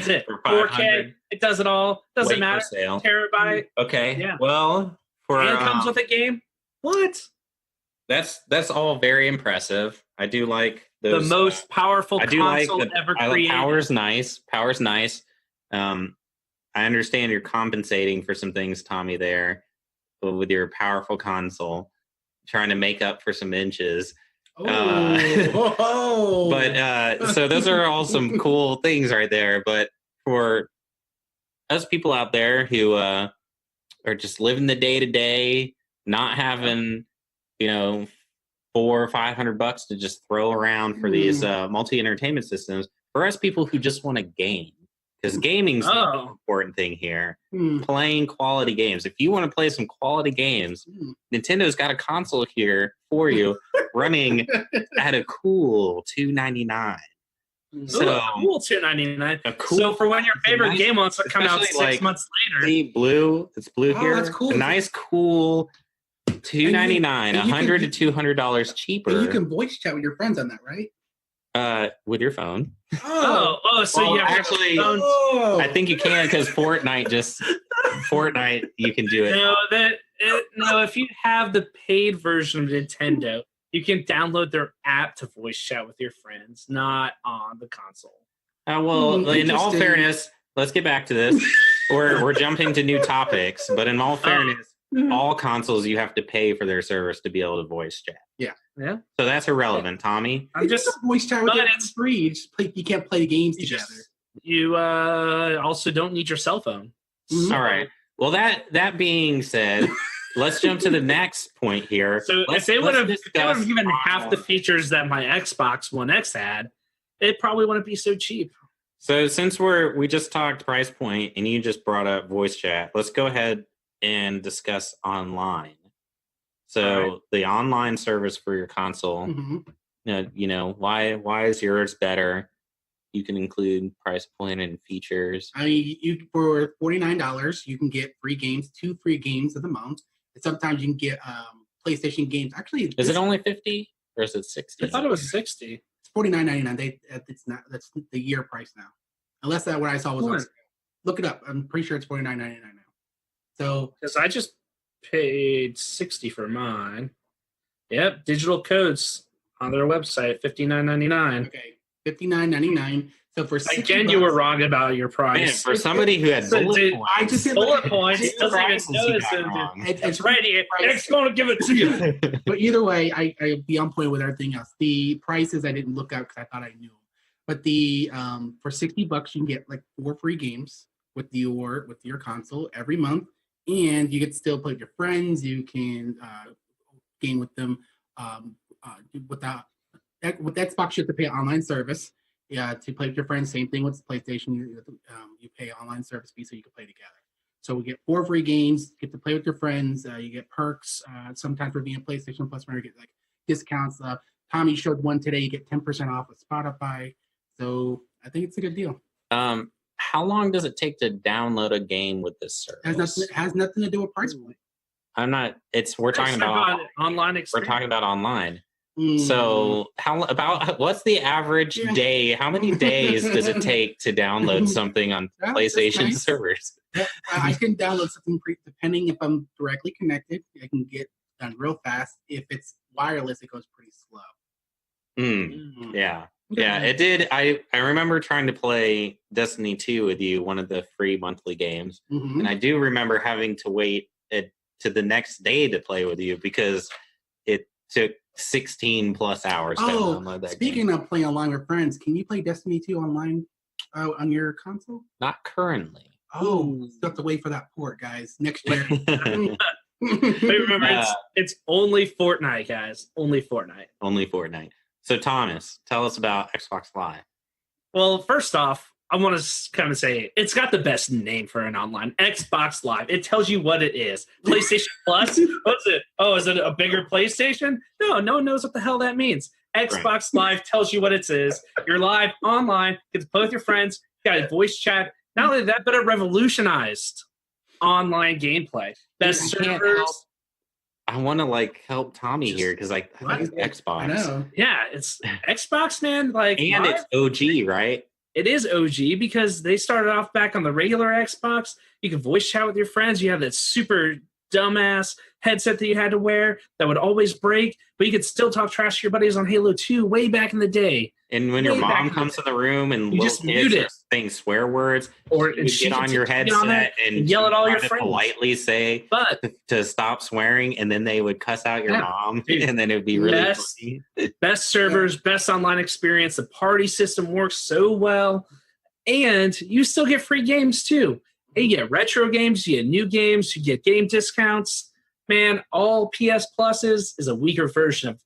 it. For 4K. 500. It does it all. Doesn't Wait for matter. sale. Terabyte. Okay. Yeah. Well, for And it comes with a game. What? that's all very impressive. I do like those, The most powerful I do like console the ever created. power's nice. Power's nice. I understand you're compensating for some things, Tommy, there with your powerful console, trying to make up for some inches. Oh, But so those are all some cool things right there. But for us people out there who are just living the day to day, not having, $400 or $500 to just throw around for these multi entertainment systems, for us people who just want to game, because gaming's the Oh. important thing here. Hmm. Playing quality games. If you want to play some quality games, Nintendo's got a console here for you, running at a cool $299. So Ooh, cool $299. a cool, So for when your favorite nice- game wants to come out especially, 6 like, months later. see, blue. It's blue Oh, here. that's cool. A nice, cool $299, and you can- $100 to $200 cheaper. And you can voice chat with your friends on that, right? With your phone. Oh, so Well, you have actually, phones. I think you can because Fortnite you can do it. No, if you have the paid version of Nintendo, you can download their app to voice chat with your friends, not on the console. Well, in all Interesting. fairness, let's get back to this. We're jumping to new topics, but in all fairness, all consoles you have to pay for their service to be able to voice chat. Yeah. Yeah. So that's irrelevant, Tommy. I'm just voice chat with but it. It's free. You can't play the games you together. just you also don't need your cell phone. Mhm. All right. Well, that being said, let's jump to the next point here. So Let's- if they would have let's discuss given half the online. features that my Xbox One X had, it probably wouldn't be so cheap. So since we just talked price point and you just brought up voice chat, let's go ahead and discuss online. So All the online service for your console, Mhm. why is yours better? You can include price point and features. I mean, you for $49, you can get free games, 2 free games of the month. And sometimes you can get PlayStation games. Actually, Is it only 50 or is it 60? I thought it was 60. It's $49.99. It's not. That's the year price now. Unless that what I saw was on What? sale. Look it up. I'm pretty sure it's $49.99 now. So Because I just paid 60 for mine. Yep, digital codes on their website, $59.99. okay, $59.99. So for $60 Again, you were wrong about your Man, price. for somebody who had So bullet did- points, I just said Bullet points It's doesn't even prices know you it's got in wrong. It's right here. price. It's going to give it to you. But either way, I be on point with everything else. The prices I didn't look up because I thought I knew. But the for $60 you can get like 4 free games with your console every month, and you get to still play with your friends. You can game with them without with Xbox. You have to pay online service. Yeah, to play with your friends. Same thing with PlayStation. You pay online service fee so you can play together. So we get 4 free games. Get to play with your friends. You get perks. Sometimes for being a PlayStation Plus member, you get like discounts. Tommy showed one today. You get 10% off with Spotify. So I think it's a good deal. How long does it take to download a game with this service? Has nothing to do with price point. I'm not. We're talking about online we're experience. talking about online. Mm. So what's the average Yeah. day? How many days does it take to download something on Well, that's PlayStation nice. servers? I can download something depending if I'm directly connected. I can get done real fast. If it's wireless, it goes pretty slow. Mm, yeah. Yeah, it did. I remember trying to play Destiny 2 with you, one of the free monthly games. Mhm. And I do remember having to wait to the next day to play with you because it took 16 plus hours to download that Speaking game. of playing online with friends, can you play Destiny 2 online on your console? Not currently. Oh, you have to wait for that port, guys. Next year. But remember, Yeah. it's only Fortnite, guys. Only Fortnite. Only Fortnite. So Thomas, tell us about Xbox Live. Well, first off, I want to kind of say it's got the best name for an online Xbox Live. It tells you what it is. PlayStation Plus. What's it? Oh, is it a bigger PlayStation? No one knows what the hell that means. Xbox Live tells you what it is. You're live online. Get to play with your friends. You got a voice chat. Not only that, but it revolutionized online gameplay. Best I can't servers. help- I want to help Tommy here because I What? think Xbox. I know. Yeah, it's Xbox, man. Like, And Live, it's OG, right? it is OG because they started off back on the regular Xbox. You can voice chat with your friends. You have that super dumbass headset that you had to wear that would always break, but you could still talk trash to your buddies on Halo 2 way back in the day. And when your Way back mom in comes to the room and You little just kids mute are it. saying swear words, Or you she get can on your get on headset there and yell at all try your to friends. politely say But to stop swearing, and then they would cuss out your Yeah. mom, Dude. and then it would be really Yes. funny. best servers, best online experience. The party system works so well. And you still get free games too. And you get retro games, you get new games, you get game discounts. Man, all PS Pluses is a weaker version of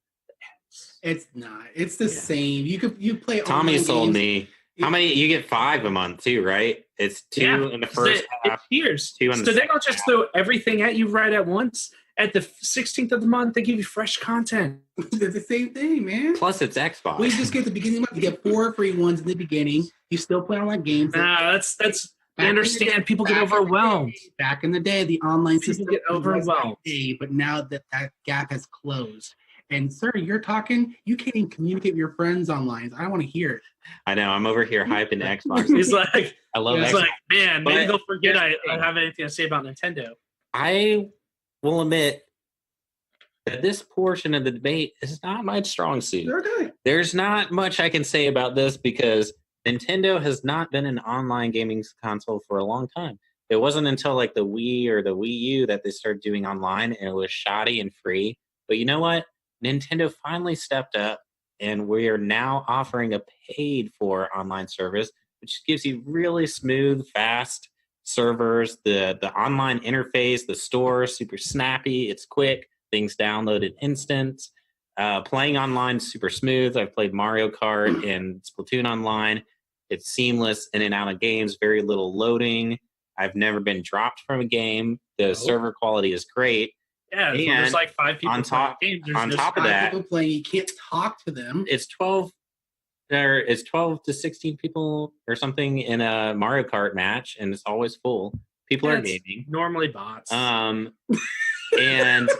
It's not. It's the Yeah. same. You play. Tommy online sold games. me. How many? You get 5 a month too, right? It's 2 Yeah. in the first half. It's years. two in So the they second don't just half. throw everything at you right at once. At the 16th of the month, they give you fresh content. It's the same thing, man. Plus, it's Xbox. We just get the beginning of the month. You get 4 free ones in the beginning. You still play online games. Nah, that's I Back in the understand. day- People get back in the overwhelmed. day- Back in the day, the online People system get was overwhelmed. okay, but now that gap has closed. And sir, you're talking. You can't even communicate with your friends online. I don't want to hear it. I know. I'm over here hyping Xbox. He's like, I love it's Xbox. like, man, maybe But they'll forget here's the I thing. have anything to say about Nintendo. I will admit that this portion of the debate is not my strong suit. They're okay. There's not much I can say about this because Nintendo has not been an online gaming console for a long time. it wasn't until like the Wii or the Wii U that they started doing online, and it was shoddy and free. But you know what? Nintendo finally stepped up, and we are now offering a paid for online service, which gives you really smooth, fast servers. The online interface, the store, super snappy. It's quick. Things download in instants. Playing online, super smooth. I've played Mario Kart and Splatoon online. It's seamless in and out of games. Very little loading. I've never been dropped from a game. The server quality is great. Yeah, And there's like 5 people on top- playing games. There's on no top of spot. that- People playing, you can't talk to them. It's 12. There is 12 to 16 people or something in a Mario Kart match, and it's always full. People are That's gaming. normally bots. And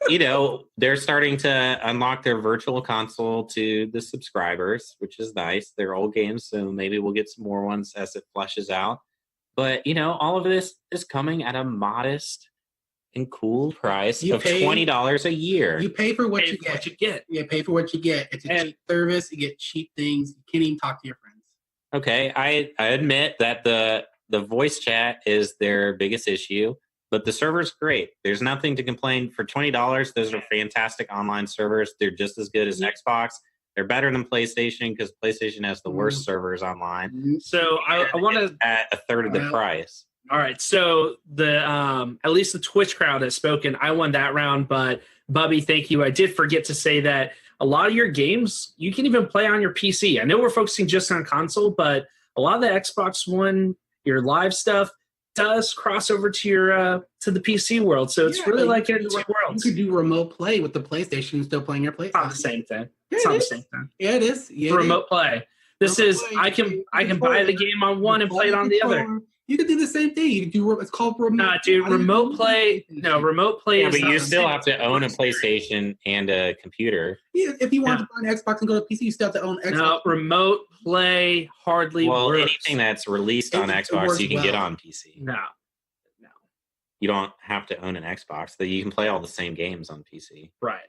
you know, they're starting to unlock their virtual console to the subscribers, which is nice. They're old games, so maybe we'll get some more ones as it flushes out. But you know, all of this is coming at a modest and cool price You of pay- $20 a year. You pay for what Pay you for get. what you get. You pay for what you get. It's a And- cheap service. You get cheap things. You can't even talk to your friends. Okay, I admit that the voice chat is their biggest issue, but the server's great. There's nothing to complain. For $20, those are fantastic online servers. They're just as good as Xbox. They're better than PlayStation because PlayStation has the worst servers online So I want to. at a third of the Well, price. All right. So the at least the Twitch crowd has spoken. I won that round, but Bubby, thank you. I did forget to say that a lot of your games you can even play on your PC. I know we're focusing just on console, but a lot of the Xbox One, your live stuff, does cross over to your to the PC world. So it's Yeah, really but like you in could two do- worlds. You could do remote play with the PlayStation and still playing your PlayStation. It's not the same thing. Yeah, It's not it the is. same thing. Yeah, it is. Yeah, It's it remote play. This Remote is play, I can buy the game on one and play it on the other. You could do the same thing. You could do. It's called remote. Nah, dude, How do you remote do play. PlayStation? No, remote play Yeah, is but not you the still same. have to own a PlayStation and a computer. Yeah, if you want to buy an Xbox and go to PC, you still have to own Xbox. No, remote play hardly Well, works. anything that's released on It Xbox, works you can get well. on PC. No. You don't have to own an Xbox. That you can play all the same games on PC. Right.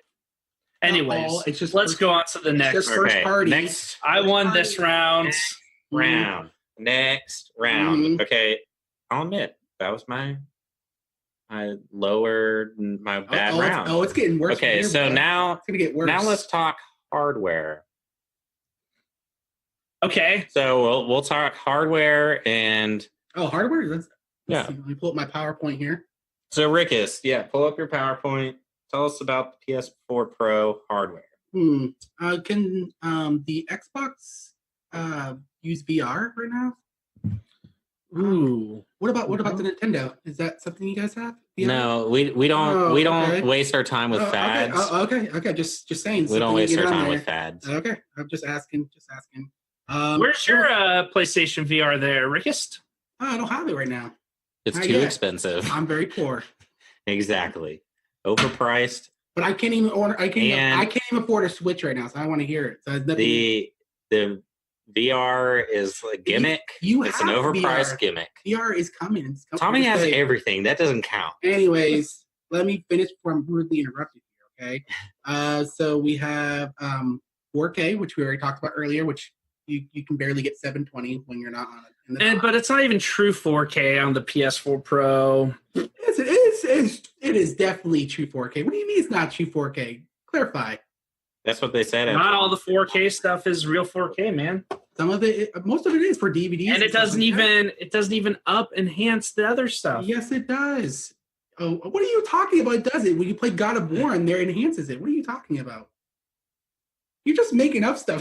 Not Anyways, all, it's just let's first- go on to the it's next. just first party. Next I won this round. round. Next round. Mhm. Okay, I'll admit that was my lower my bad round. It's getting worse. Okay, from here, so bud. now it's gonna get worse. let's talk hardware. Okay. So we'll talk hardware and hardware. Let's Yeah. see. Let me pull up my PowerPoint here. so Rickus, pull up your PowerPoint. Tell us about the PS4 Pro hardware. Can the Xbox use VR right now? Ooh. What about the Nintendo? Is that something you guys have? VR? No, we don't Oh, we don't okay. waste our time with fads. Okay. Just saying. We don't something to waste get our on time there. with fads. Okay, I'm just asking. Where's your PlayStation VR there, Rickist? I don't have it right now. It's not too yet. expensive. I'm very poor, Exactly. Overpriced. but I can't even order. I can't And- even afford a Switch right now, so I want to hear it. So it's nothing. The VR is a gimmick. you It's an have overpriced VR. gimmick. VR is coming. It's coming Tommy to has stay. everything. That doesn't count. Anyways, let me finish before I'm rudely interrupted here. Okay. So we have 4K, which we already talked about earlier, which you can barely get 720 when you're not on it. In the But it's not even true 4K on the PS4 Pro. Yes, it is definitely true 4K. What do you mean it's not true 4K? Clarify. That's what they said. Not all the 4K stuff is real 4K, man. Some of it, most of it is for DVDs. And it stuff doesn't like that. even up enhance the other stuff. Yes, it does. Oh, what are you talking about? It does it when you play God of War and there it enhances it. What are you talking about? You're just making up stuff.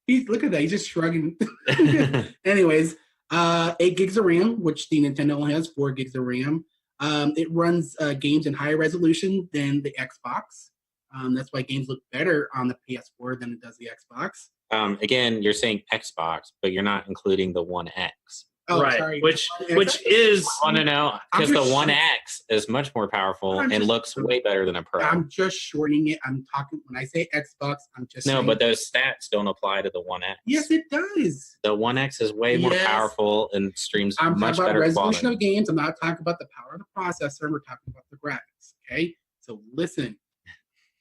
Look at that. He's just shrugging. Anyways, 8 gigs of RAM, which the Nintendo only has 4 gigs of RAM. It runs games in higher resolution than the Xbox. That's why games look better on the PS4 than it does the Xbox. Again, you're saying Xbox, but you're not including the One X. Oh, right. sorry. Which is I want to know I'm because the just- One X is much more powerful I'm and just- looks way better than a Pro. I'm just shortening it. I'm talking when I say Xbox. I'm just No, saying, but those stats don't apply to the One X. yes, it does. The One X is way more Yes. powerful and streams I'm much talking about better resolution quality. of games. I'm not talking about the power of the processor. We're talking about the graphics. Okay, so listen,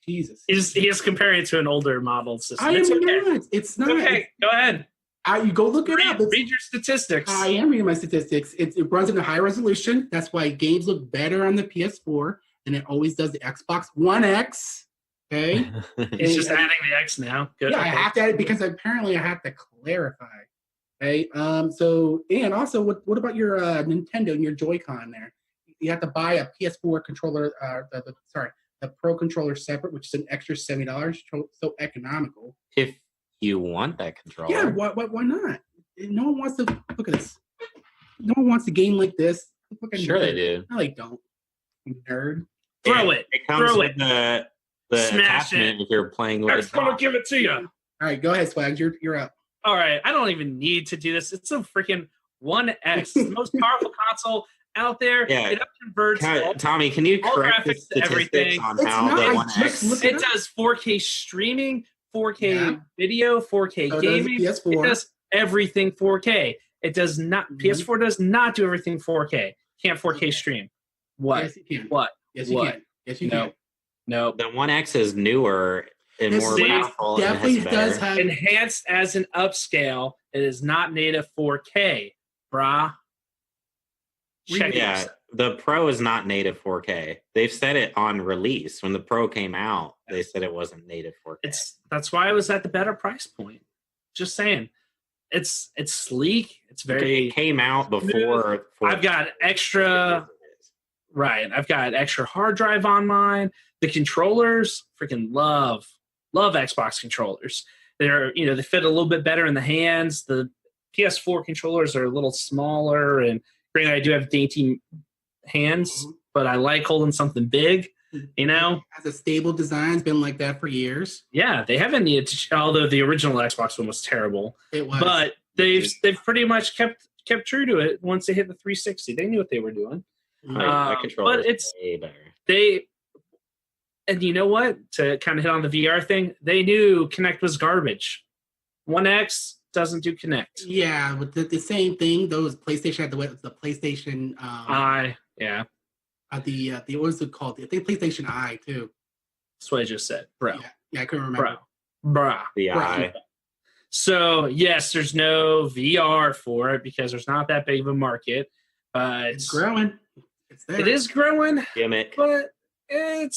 Jesus. he is comparing it to an older model system. I am It's okay. not. It's not. Okay, go ahead. You go look it up. Read your statistics. I am reading my statistics. It runs in a high resolution. That's why games look better on the PS4 than it always does the Xbox One X. Okay. He's just adding the X now. Good. Yeah, I have to add it because apparently I have to clarify. Okay. So and also, what about your Nintendo and your Joy-Con there? You have to buy a PS4 controller. The Pro controller separate, which is an extra $70. So economical. If you want that controller. Yeah. Why not? No one wants to look at this. No one wants a game like this. Sure they do. No, they don't. You nerd. Throw it. It comes Throw with it. the Smash attachment it. if you're playing with I'm just gonna give it to you. All right, go ahead, Swags. You're up. All right, I don't even need to do this. It's a freaking One X, the most powerful console out there. Yeah. It converts. Tommy, can you all correct the graphics to statistics everything. on It's how not, the I One just X? looked It does 4K streaming, 4K Yeah. video, 4K So does gaming. the It PS4. does everything 4K. It does not. Mhm. PS4 does not do everything 4K. Can't 4K stream. What? Yes, you can. What? Yes, you What? can. Yes, you No. can. No. The One X is newer and This more thing powerful. And it Definitely has does better. have. Enhanced as an upscale. It is not native 4K, brah. Check Yeah, yourself. the Pro is not native 4K. They've said it on release. When the Pro came out, they said it wasn't native 4K. That's why I was at the better price point. Just saying. It's sleek. It's very it came out before. I've got extra right. I've got extra hard drive on mine. The controllers, freaking love Xbox controllers. They're they fit a little bit better in the hands. The PS4 controllers are a little smaller, and granted, I do have dainty hands, but I like holding something big. Has a stable design. It's been like that for years. Yeah, they haven't needed to. Although the original Xbox one was terrible, It was. but they've pretty much kept true to it. Once they hit the 360, they knew what they were doing. That controller but is it's way better. And you know what? To kind of hit on the VR thing, they knew Kinect was garbage. One X doesn't do Kinect. Yeah, but the same thing. Those PlayStation had the PlayStation. Yeah, the what was it called? I think PlayStation Eye too. that's what I just said, bro. Yeah, I couldn't remember. Bruh. The Right. eye. So yes, there's no VR for it because there's not that big of a market. But It's growing. It's there. it is growing. Gimmick. But I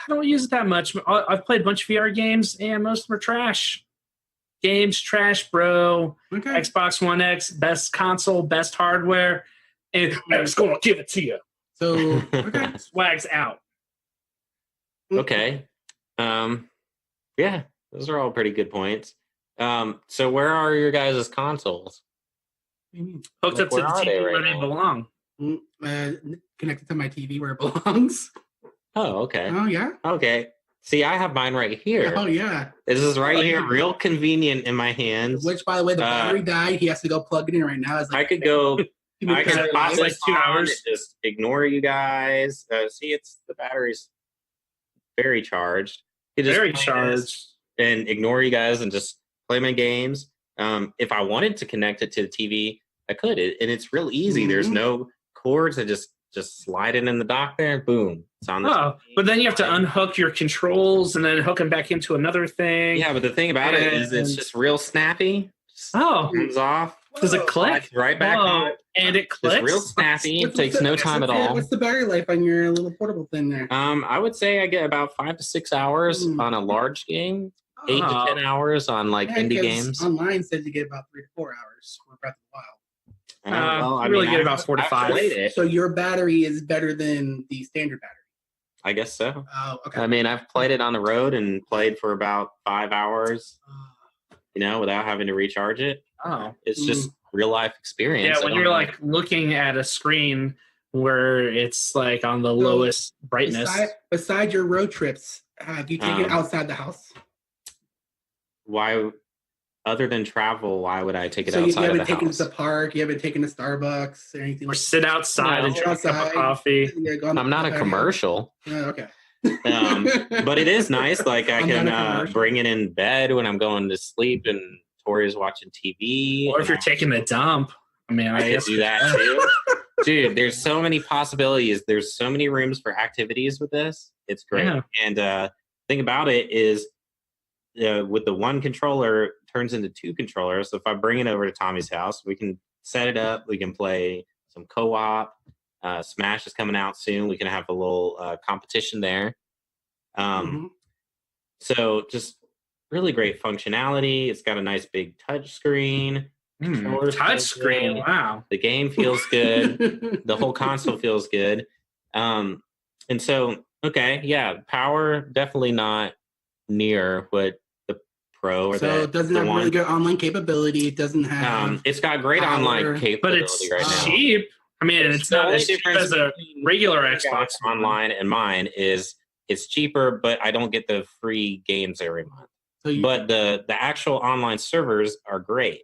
don't use it that much. I've played a bunch of VR games, and most of them are trash. Games trash, bro. Okay. Xbox One X, best console, best hardware, and I'm just gonna give it to you. So okay. Swags out. Okay. Yeah, those are all pretty good points. So where are your guys' consoles? Hooked up to Where the are TV they right where they now? belong. Connected to my TV where it belongs. Oh, okay. Oh yeah. Okay. See, I have mine right here. Oh yeah. This is right Oh, here, yeah. real convenient in my hands. Which, by the way, the battery died. He has to go plug it in right now. It's I like, could go. I Because could it pause lasts like this 2 on hours. and just ignore you guys. See, the battery's very charged. You just Very play charged. this and ignore you guys and just play my games. If I wanted to connect it to the TV, I could, and it's real easy. There's Mhm. no cords. I just slide it in the dock there, and boom, it's on the Oh, TV. but then you have to unhook your controls and then hook them back into another thing. Yeah, but the thing about it is it's And- just real snappy. Just Oh, comes off, does it click? slides right back Whoa. on. And it Just clicks. real snappy. It What's takes the- no time at all. What's the battery life on your little portable thing there? I would say I get about 5 to 6 hours Mm. on a large game, 8 Oh. to 10 hours on like Yeah, indie 'cause games. Online says you get about 3 to 4 hours for Breath of the Wild. You really get about 4 to I've 5. played it. So your battery is better than the standard battery. I guess so. Oh, okay. I mean, I've played it on the road and played for about 5 hours, Uh, without having to recharge it. Oh. It's just real life experience. Yeah, I when don't you're know. like looking at a screen where it's like on the lowest brightness. Beside your road trips, have you taken it outside the house? Why, other than travel, why would I take it So you outside of haven't the taken house? it to the park, you haven't taken it to Starbucks or anything Or like sit outside No. and drink a cup Outside. of coffee. that? I'm not a commercial. Okay. But it is nice. Like I I'm can not a commercial. bring it in bed when I'm going to sleep, and Tori's watching TV. Or if you're taking a dump. I mean, I I could guess do that too. Dude, there's so many possibilities. There's so many rooms for activities with this. It's great. Yeah. And thing about it is, with the one controller turns into 2 controllers. So if I bring it over to Tommy's house, we can set it up. We can play some co-op. Smash is coming out soon. We can have a little competition there. Mhm. So just really great functionality. It's got a nice big touch screen. Controllers feel Touch screen. good. Wow. The game feels good. The whole console feels good. And so, okay, yeah, power definitely not near what the Pro or So it doesn't the have one. really good online capability. It doesn't have. It's got great power, online But capability it's right now. cheap. I mean, it's The not only as cheap difference as a between regular you guys Xbox One. online and mine is it's cheaper, but I don't get the free games every month. So you, But the actual online servers are great.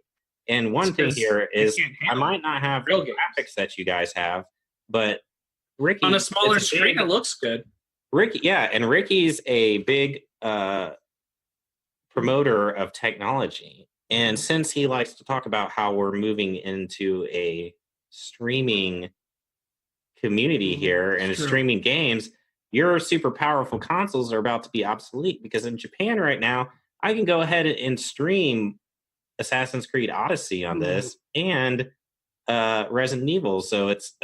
And one It's thing 'cause here you is can't I handle might not have real the games. graphics that you guys have, but Ricky On a is smaller big- screen, it looks good. Ricky, yeah, and Ricky's a big promoter of technology. And since he likes to talk about how we're moving into a streaming community here and Sure. streaming games, your super powerful consoles are about to be obsolete because in Japan right now, I can go ahead and stream Assassin's Creed Odyssey on this and Resident Evil. So it's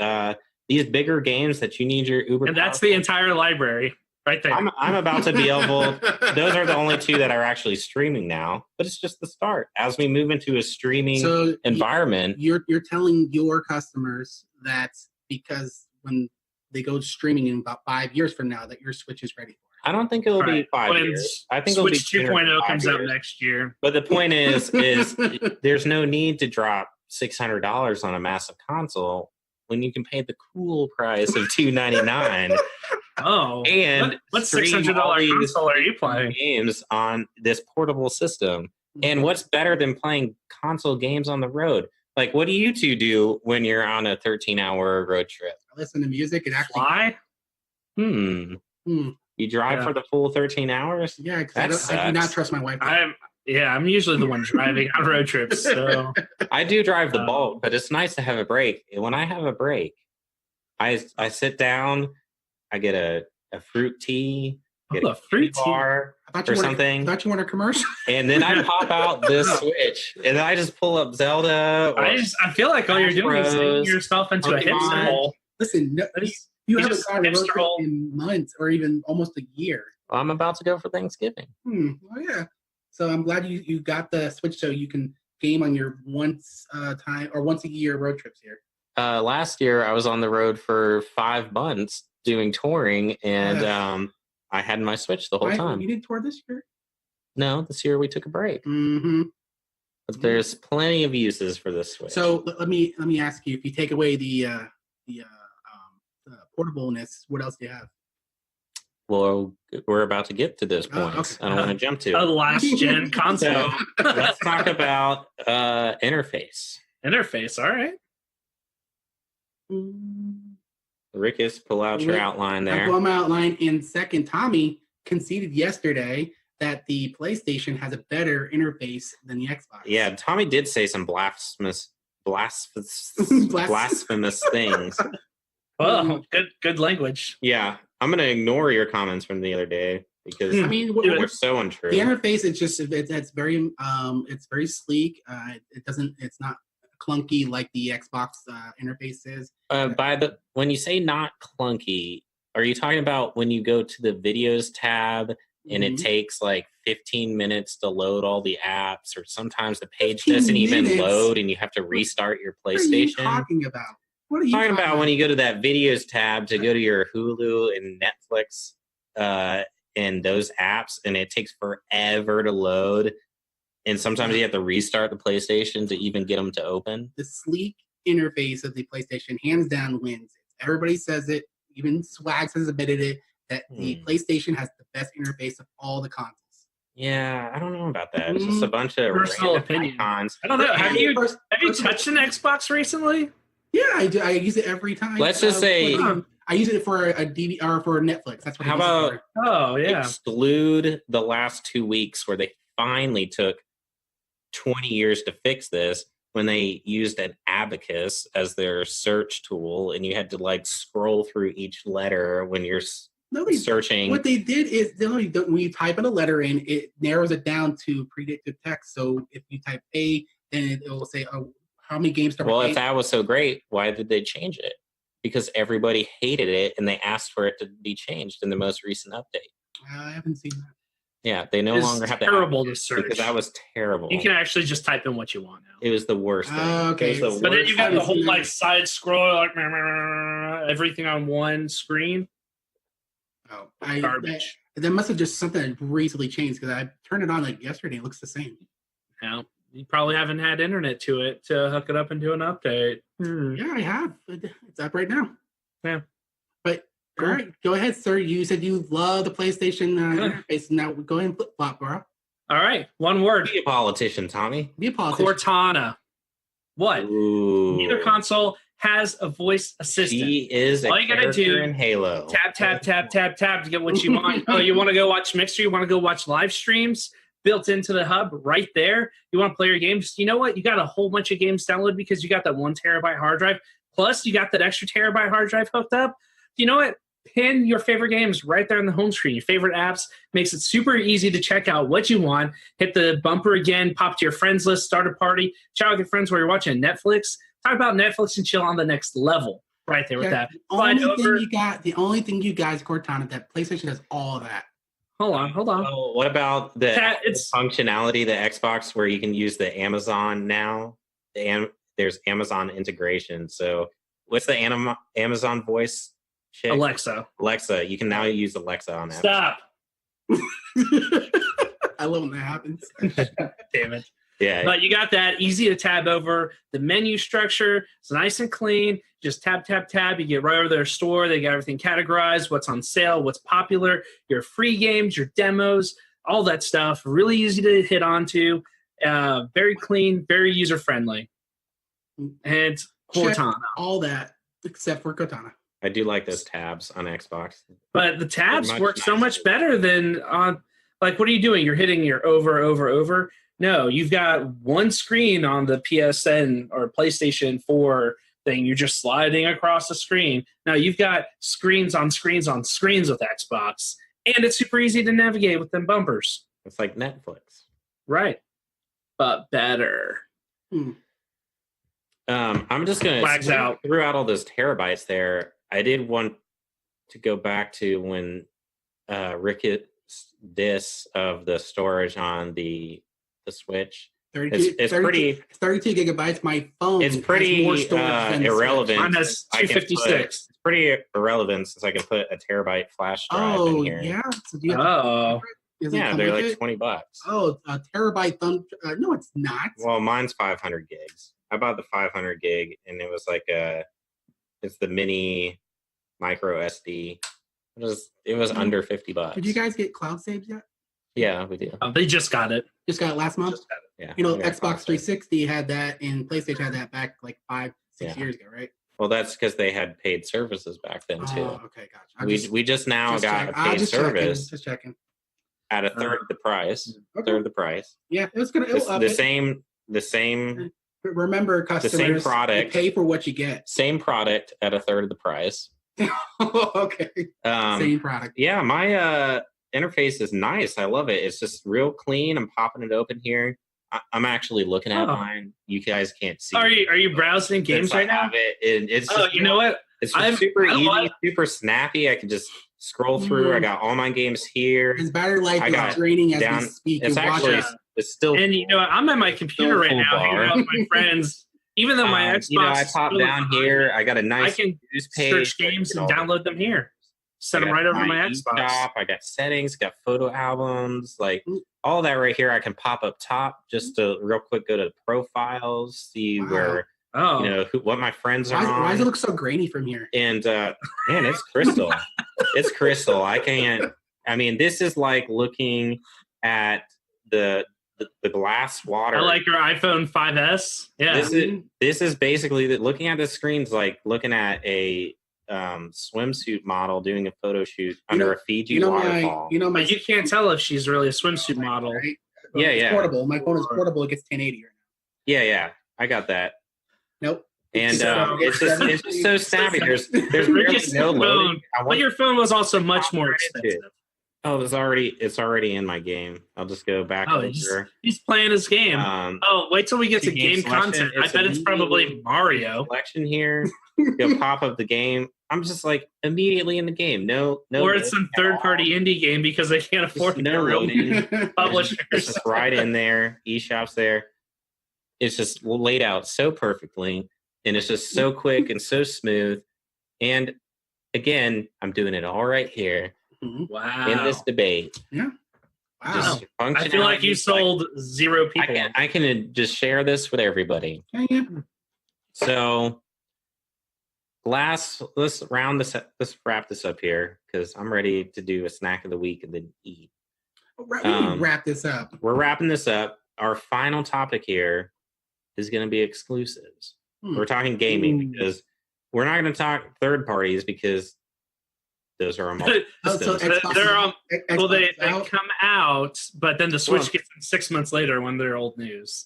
these bigger games that you need your Uber. And that's the entire library right there. I'm about to be able. Those are the only 2 that are actually streaming now, but it's just the start. As we move into a streaming so environment, you're telling your customers that because when they go streaming in about 5 years from now, that your Switch is ready for it. I don't think it'll be Right. 5 When years. I think it'll be Switch sooner than 2.0 5 comes out years. next year. But the point is there's no need to drop $600 on a massive console when you can pay the cool price of $299 Oh, and what stream $600 all these console are you playing? games on this portable system. And what's better than playing console games on the road? Like, what do you 2 do when you're on a 13-hour road trip? I listen to music and actually, Fly? Hmm. You drive Yeah. for the full 13 hours? yeah, That because I do not sucks. trust my wife. I'm usually the one driving on road trips. So I do drive the Um, bulk, but it's nice to have a break. And when I have a break, I sit down, I get a fruit tea, get a fruit tea. bar I thought or you wanted- something, I thought you want a commercial. and then I pop out this Switch, and then I just pull up Zelda. Or I feel like all you're doing is Bros, digging yourself into a Pokemon. hipster hole. Listen, no, That is- you you haven't just gone on a road hipster trip hole. in months or even almost a year. I'm about to go for Thanksgiving. Oh yeah. So I'm glad you got the Switch so you can game on your once a year road trips here. Last year, I was on the road for 5 months doing touring, and I had my Switch the whole Why- time. You did tour this year? No, this year we took a break. Mm-hmm. But there's plenty of uses for this Switch. So let me ask you: if you take away the portableness, what else do you have? Well, we're about to get to those Oh, points. okay. I don't want to jump to A it. last gen console So let's talk about interface. interface. All right. Rickus, pull out your Rick, outline I there. pull my outline. And second, Tommy conceded yesterday that the PlayStation has a better interface than the Xbox. Yeah, Tommy did say some blasphemous things. Well, good language. Yeah, I'm gonna ignore your comments from the other day because I mean, they're so untrue. the interface is just it's very sleek. It's not clunky like the Xbox interface is. When you say not clunky, are you talking about when you go to the videos tab and it Mhm. takes like 15 minutes to load all the apps, or sometimes the page 15 doesn't even minutes? load and you have to restart your What are you PlayStation? talking about? What are you Talking about when you go to that videos tab to go to your Hulu and Netflix and those apps, and it takes forever to load. And sometimes you have to restart the PlayStation to even get them to open. The sleek interface of the PlayStation hands down wins. Everybody says it. Even Swags has admitted it that the PlayStation has the best interface of all the consoles. Yeah, I don't know about that. It's just a bunch of Personal random opinion. icons. I don't know. Have you First- touched an Xbox recently? Yeah, I do. I use it every time. Let's just say- I use it for a DVD or for Netflix. That's what. How I use about- it for. Oh yeah. Exclude the last 2 weeks where they finally took 20 years to fix this, when they used an abacus as their search tool and you had to like scroll through each letter when you're No, they searching. What they did is when you type in a letter in, it narrows it down to predictive text. So if you type A, then it will say, "Oh, how many games?" Well, if that was so great, why did they change it? Because everybody hated it, and they asked for it to be changed in the most recent update. I haven't seen that. Yeah, they no It's longer have terrible to to search. because that was terrible. You can actually just type in what you want now. It was the worst thing. Okay. It was the But then worst you got thing. the whole like side scroll, like everything on one screen. Oh, Garbage. That must have just something that recently changed because I turned it on like yesterday. It looks the same. Now you probably haven't had internet to it to hook it up and do an update. Yeah, I have. It's up right now. Yeah. But Cool. all right, go ahead, sir. You said you love the PlayStation interface. Now go ahead and flip flop, bro. All right, one word. Be a politician, Tommy. Be a politician. Cortana. What? Ooh. Neither console has a voice assistant. She is a All you gotta character do- in Halo. Tap, tap, tap, tap, tap to get what you want. Oh, you want to go watch Mixer? You want to go watch live streams? Built into the hub right there. You want to play your games? You know what? You got a whole bunch of games downloaded because you got that 1 terabyte hard drive. Plus, you got that extra terabyte hard drive hooked up. You know what? Pin your favorite games right there on the home screen. Your favorite apps makes it super easy to check out what you want. Hit the bumper again, pop to your friends list, start a party, chat with your friends while you're watching Netflix. Talk about Netflix and chill on the next level right there with that. Slide over. The only thing you guys, Cortana, that PlayStation has all of that. Hold on. Oh, what about the It's functionality, the Xbox, where you can use the Amazon now? There's Amazon integration. So what's the Amazon voice? Shit? Alexa. Alexa. You can now use Alexa on that. Stop. I love when that happens. Damn it. Yeah. But you got that easy to tab over. The menu structure is nice and clean. Just tab, tab, tab. You get right over their store. They got everything categorized, what's on sale, what's popular, your free games, your demos, all that stuff. Really easy to hit onto. Very clean, very user-friendly. And Check Cortana. all that except for Cortana. I do like those tabs on Xbox. But the tabs Much work so nicer. much better than on, like, what are you doing? You're hitting your over. No, you've got one screen on the PSN or PlayStation 4 thing. You're just sliding across the screen. Now you've got screens on screens on screens with Xbox. And it's super easy to navigate with them bumpers. It's like Netflix. Right. But better. I'm just gonna Flags out. throughout all those terabytes there. I did want to go back to when Ricketts diss of the storage on the Switch. 32, It's pretty 32 gigabytes. My phone. it's has pretty more storage than the irrelevant. Mine has I can put- 256. It's pretty irrelevant since I can put a terabyte flash drive Oh in here. yeah. So do you have Oh. does it Yeah, come they're with like it? $20. Oh, a terabyte thumb. No, it's not. Well, mine's 500 gigs. I bought the 500 gig, and it was like it's the mini micro SD. It was under $50. Did you guys get cloud saves yet? Yeah, we do. They just got it. Just got it last month. Yeah, You know, we got Xbox cloud save. 360 had that, and PlayStation had that back like 5-6 Yeah. years ago, right? Well, that's because they had paid services back then too. Oh, okay, gotcha. We just now got a paid service Just checking. at a third of the price. Third of the price. Yeah, it was gonna. It's It'll up the it. same But remember, customers, product. you pay for what you get. same product at a third of the price. Okay, same product. Yeah, my interface is nice. I love it. It's just real clean. I'm popping it open here. I'm actually looking at Oh. mine. You guys can't see. Are you browsing games Since I right now? have it, it's Oh, just, you know what? It's I'm- just super I don't easy, like- super snappy. I can just scroll through. I got all my games here. His battery life I got is draining as down- we speak. It's You watch actually it. it's still. And you know, I'm at my computer Still right full now, hanging bar. out with my friends. Even though my Xbox, you know, I is pop really down behind here. me, I got a I nice can news page. search games and download them here. Set them I got right over my Xbox. eShop, I got settings, got photo albums, like all that right here. I can pop up top just to real quick go to profiles, see Wow. where Oh, what my friends are Why does it on, look so grainy from here? and man, it's crystal. It's crystal. I can't. I mean, this is like looking at the glass water. I like your iPhone 5S. Yeah. This is basically looking at the screens like looking at a swimsuit model doing a photo shoot under a Fiji waterfall. My But you can't tell if she's really a swimsuit model. right? Yeah, It's yeah. portable. My phone is portable. It gets 1080 right Yeah, I got that. now. Nope. And So- it's just so snappy. There's really Rick's no loading. phone, but your phone was also much more Right into it. expensive. Oh, it's already in my game. I'll just go back Oh, over. he's playing his game. Oh, wait till we get to to game game selection, content. I it's bet it's probably immediately- Mario. Selection here. Go pop up the game. I'm just like immediately in the game. No, Or it's some loading at all. third-party indie game because they can't afford Just no their real loading. publishers. It's just right in there. eShop's there. It's just laid out so perfectly, and it's just so quick and so smooth. And again, I'm doing it all right here Wow. in this debate. Wow. Just I feel like you functionality, sold 0 people. I can just share this with everybody. Yeah. So let's wrap this up here because I'm ready to do a snack of the week and then eat. Let me wrap this up. We're wrapping this up. Our final topic here is going to be exclusives. We're talking gaming because we're not going to talk third parties because those are multiple Oh, so systems. Xbox They're is- well, they Xbox is out? come out, but then the Switch Well- gets them 6 months later when they're old news.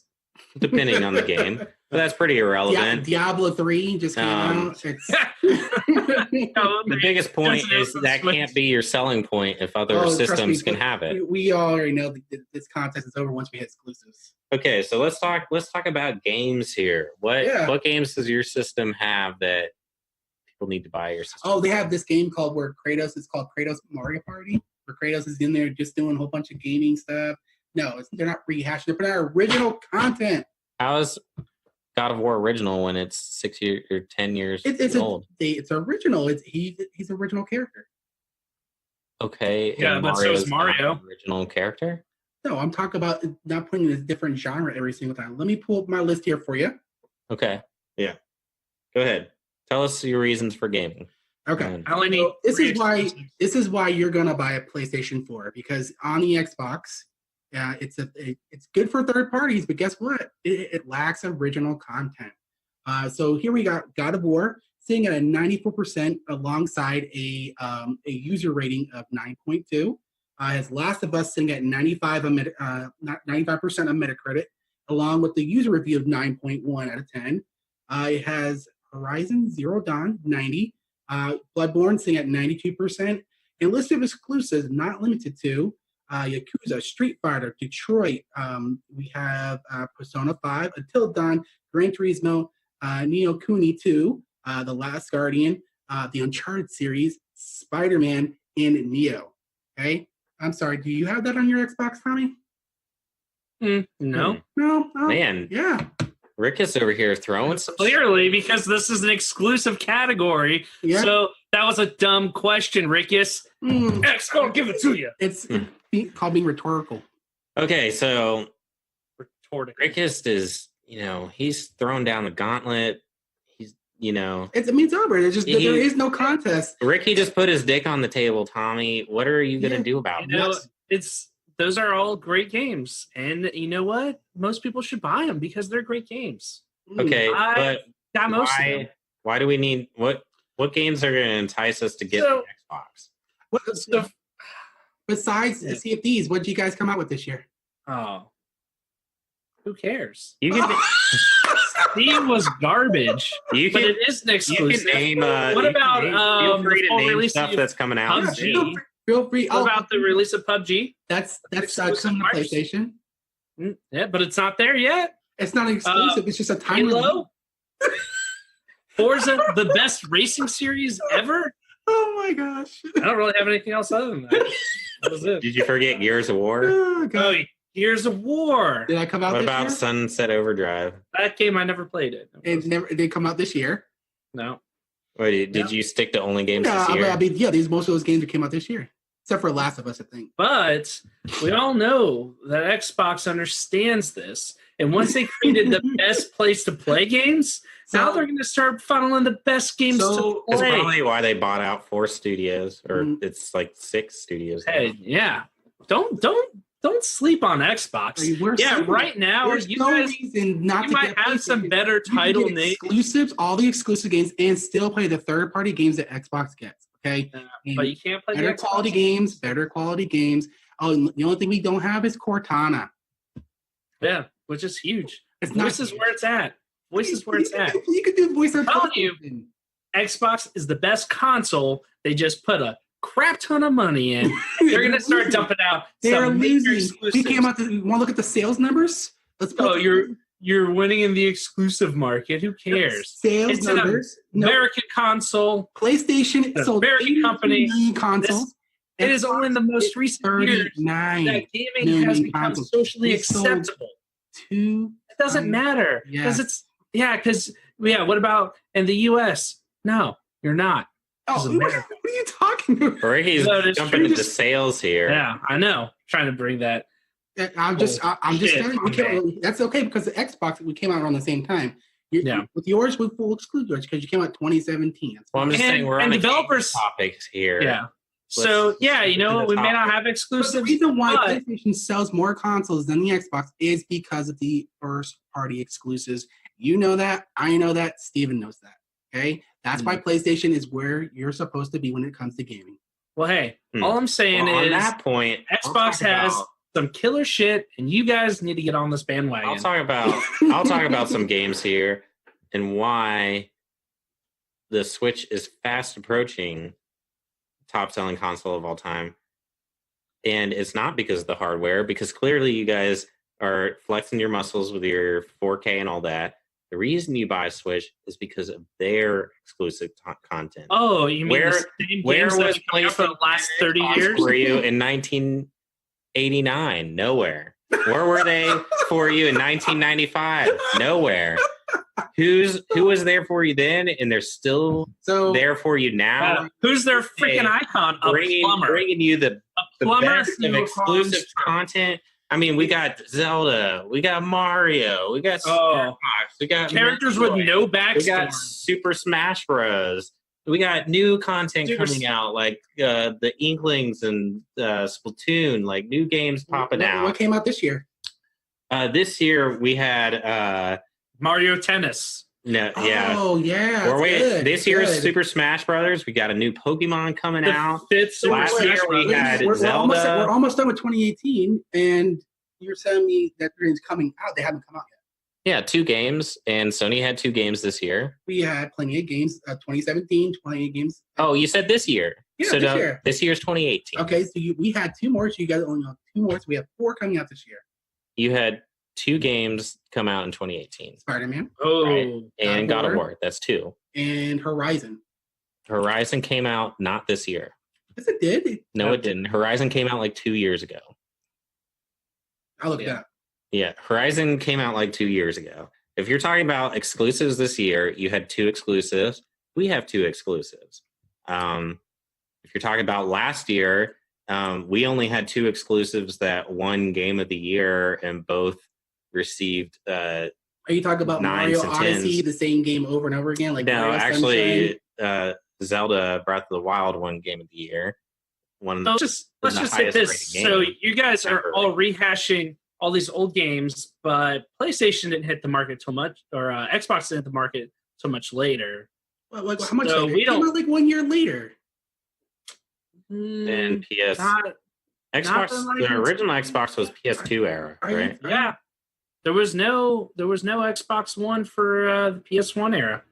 depending on the game. But that's pretty irrelevant. Diablo 3 just came out. It's, The biggest point Doesn't is have that Switch. can't be your selling point if other Oh, trust systems me, can have it. we already know that this contest is over once we hit exclusives. Okay, so let's talk about games here. Yeah. What games does your system have that people need to buy your system? Oh, they have this game called where Kratos is called Kratos Mario Party, where Kratos is in there just doing a whole bunch of gaming stuff. No, they're not rehashing. They're putting out original content. How is God of War original when it's 6 years or 10 years It's old? it's original. He's an original character. Okay, Yeah, and but so is Mario's not Mario. an original character. No, I'm talking about not putting in a different genre every single time. Let me pull up my list here for you. Okay, yeah. Go ahead. Tell us your reasons for gaming. Okay. And- I only need So this 3 is why exclusives. this is why you're gonna buy a PlayStation 4 because on the Xbox, it's good for third parties, but guess what? It lacks original content. So here we got God of War sitting at a 94% alongside a user rating of 9.2. Has Last of Us sitting at 95% on Metacritic, along with the user review of 9.1 out of 10. It has Horizon Zero Dawn 90. Bloodborne sitting at 92%. And list of exclusives not limited to Yakuza, Street Fighter, Detroit. We have Persona 5, Until Dawn, Gran Turismo, Neo Kuni 2, The Last Guardian, the Uncharted series, Spider-Man, and Neo. Okay? I'm sorry, do you have that on your Xbox, Tommy? No, No? Oh, Man, yeah. Rick is over here throwing some. clearly because this is an exclusive category. Yeah. So that was a dumb question, Rickus. Mm, X gonna give it to you. it's Hmm. called being rhetorical. Okay, so Retorted. Rickist is, he's thrown down the gauntlet. He's, It's over. There's just there is no contest. Ricky just put his dick on the table, Tommy. What are you going to Yeah. do about You know, this? those are all great games, and you know what? Most people should buy them because they're great games. Okay, I but Got most of them. why do we need what games are going to entice us to get So- the Xbox? What, So, besides the CFDs, what did you guys come out with this year? oh, who cares? You can Steam was garbage, you but can it is an you exclusive. can name. What you about, can name, feel free the to full name release stuff of that's coming out. PUBG? Feel free. What about the release of PUBG? That's exclusive coming to marks? PlayStation. Yeah, but it's not there yet. It's not exclusive. It's just a time release. Halo, Forza, the best racing series ever. Oh my gosh. I don't really have anything else other than that. That was it. Did you forget Gears of War? Oh, God. Oh, Gears of War. Did I come out What this about year? Sunset Overdrive? That game I never played it. It did come out this year. No. Wait, did you stick to only games Yeah, this year? these most of those games that came out this year, except for Last of Us, I think. But we all know that Xbox understands this. And once they created the best place to play games, now they're going to start funneling the best games So- to That's play. probably why they bought out 4 studios, or Mm. it's like 6 studios. now. Hey, yeah. Don't sleep on Xbox. I mean, we're Yeah, saying right now There's you no guys reason not you to might get have some PlayStation. better You can title get names. exclusives, all the exclusive games, and still play the third-party games that Xbox gets. Okay, And But you can't play the better Xbox. quality games, better quality games. Oh, and the only thing we don't have is Cortana. Yeah, which is huge. It's not. This is where it's at. Voice is where it's at. You could do voice on Telling you. PlayStation. Xbox is the best console. They just put a crap ton of money in. They're going to start dumping out They're some major losing. We exclusives. came out. Want to look at the sales numbers? Let's. Oh, you're winning in the exclusive market. Who cares? Sales It's an numbers. No, American console. PlayStation It's an sold American 82 company. million consoles. It is only in the most recent years 39 that gaming million has become consoles. socially We sold acceptable. two. It doesn't matter Yes. because what about in the U.S.? No, you're not. Oh, Doesn't what matter. are you talking about? Ricky's No, it's jumping true. into sales here. Yeah, I know. Trying to bring that. I'm just shit, telling you. That's okay because the Xbox we came out around the same time. Yeah. With yours, we'll exclude yours because you came out 2017. That's Well, I'm fine. just saying we're And on the developers- topics here. Yeah. So Let's you know get we to the may not topic. have But the exclusives. reason why but- PlayStation sells more consoles than the Xbox is because of the first-party exclusives. You know that. I know that. Steven knows that. Okay? That's why PlayStation is where you're supposed to be when it comes to gaming. Well, hey, Hmm. all I'm saying Well, on is that point, Xbox has some killer shit, and you guys need to get on this bandwagon. I'll talk about some games here and why the Switch is fast approaching top selling console of all time. And it's not because of the hardware, because clearly you guys are flexing your muscles with your 4K and all that. The reason you buy a Switch is because of their exclusive content. Oh, you mean Where- the same Where games that was have been coming out for the PlayStation last 30 Xbox years? for you in 1989? Nowhere. Where were they for you in 1995? Nowhere. Who was there for you then, and they're still So there for you now? Who's their freaking icon? A plumber. Bringing you the A plumber best of who exclusive harms- content. I mean, we got Zelda, we got Mario, we got Star Oh. Fox, we got characters with Metroid. no We got backstory. Super Smash Bros. We got new content Super coming out, like the Inklings and Splatoon, like new games popping what out. came out this year? This year we had Mario Tennis. yeah. Oh yeah. Or it's wait, good, this year is good. Super Smash Brothers. We got a new Pokemon coming out. The fifth Super Last Smash year we Brothers. had We're Zelda. we're almost done with 2018, and you're telling me that things coming out. They haven't come out yet. Yeah, 2 games, and Sony had 2 games this year. We had plenty of games. 2017, 28 games. Oh, you said this year. Yeah, so this year. This year's 2018. Okay, so we had 2 more. So you guys only have 2 more. So we have 4 coming out this year. You had 2 games come out in 2018. Spider-Man Oh, Right. And God God of of War. War. That's 2. and Horizon. Horizon came out not this year. Yes, it did. No, it didn't. Horizon came out like 2 years ago. I'll look Yeah. it up. Yeah, Horizon came out like 2 years ago. If you're talking about exclusives this year, you had 2 exclusives. We have 2 exclusives. If you're talking about last year, we only had 2 exclusives that won Game of the Year, and both received. Are you talking about 9s Mario and Odyssey, 10s. the same game over and over again? Like No, Mario actually, Sunshine? Zelda Breath of the Wild won Game of the Year. One. So let's the just say highest this. rated So game you guys are ever. all rehashing all these old games, but PlayStation didn't hit the market till much, or Xbox didn't hit the market so much later. Well, how much so later? we It came don't- out like 1 year later. and PS Not, Xbox. not The like- original Xbox was PS2 era, Are you- right? yeah. There was no Xbox One for the PS1 era.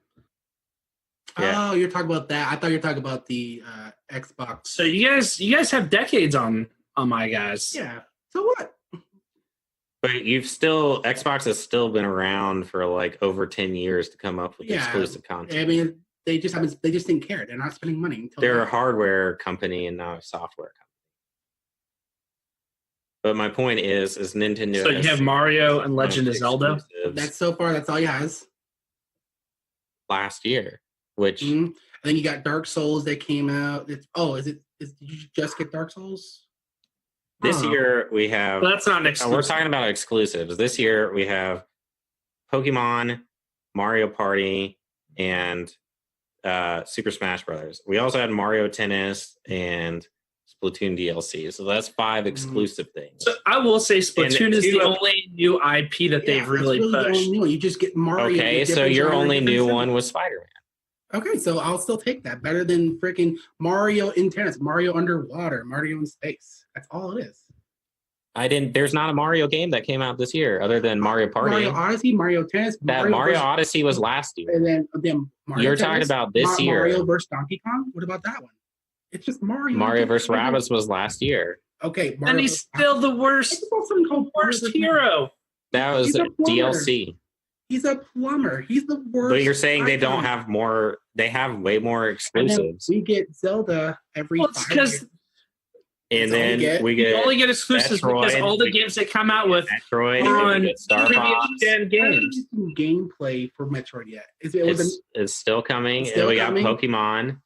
Yeah. Oh, you're talking about that. I thought you were talking about the Xbox. So you guys have decades on my guys. Yeah. So what? But Xbox has still been around for like over 10 years to come up with Yeah. exclusive content. I mean, they just didn't care. They're not spending money until They're a hardware company and not a software company. But my point is Nintendo. So you has have Mario and bunch Legend of Zelda. exclusives that's so far. That's all he has. last year, which Mhm. And then you got Dark Souls that came out. Did you just get Dark Souls? this Huh. year we have. Well, that's not an We're exclusive. talking about exclusives. This year we have Pokemon, Mario Party, and Super Smash Brothers. We also had Mario Tennis and Splatoon DLC. So that's 5 exclusive things. So I will say Splatoon is two the of- only new IP that they've Yeah, really that's the pushed. only one. You just get Mario. Okay, with so different your genre, only different new stuff. one was Spider-Man. Okay, so I'll still take that. Better than freaking Mario in tennis, Mario underwater, Mario in space. That's all it is. There's not a Mario game that came out this year other than Mario Party. Mario Odyssey, Mario Tennis. That Mario Odyssey was last year. And then Mario You're Tennis, talking about this year. Mario vs. Donkey Kong. What about that one? It's just Mario. Mario vs. Rabbids was last year. Okay, And he's still the worst hero. That was He's a plumber. DLC. He's a plumber. He's the worst. But you're saying they don't icon. have more. They have way more And then exclusives. we get Zelda every Well, it's 5 because years. And That's all we then get. we you get only get exclusives because Metroid, all the we games they come out with Metroid, on we get Star previous Fox. gen I haven't games. seen gameplay for Metroid yet. It was It's still coming. It's still And we coming. got Pokemon,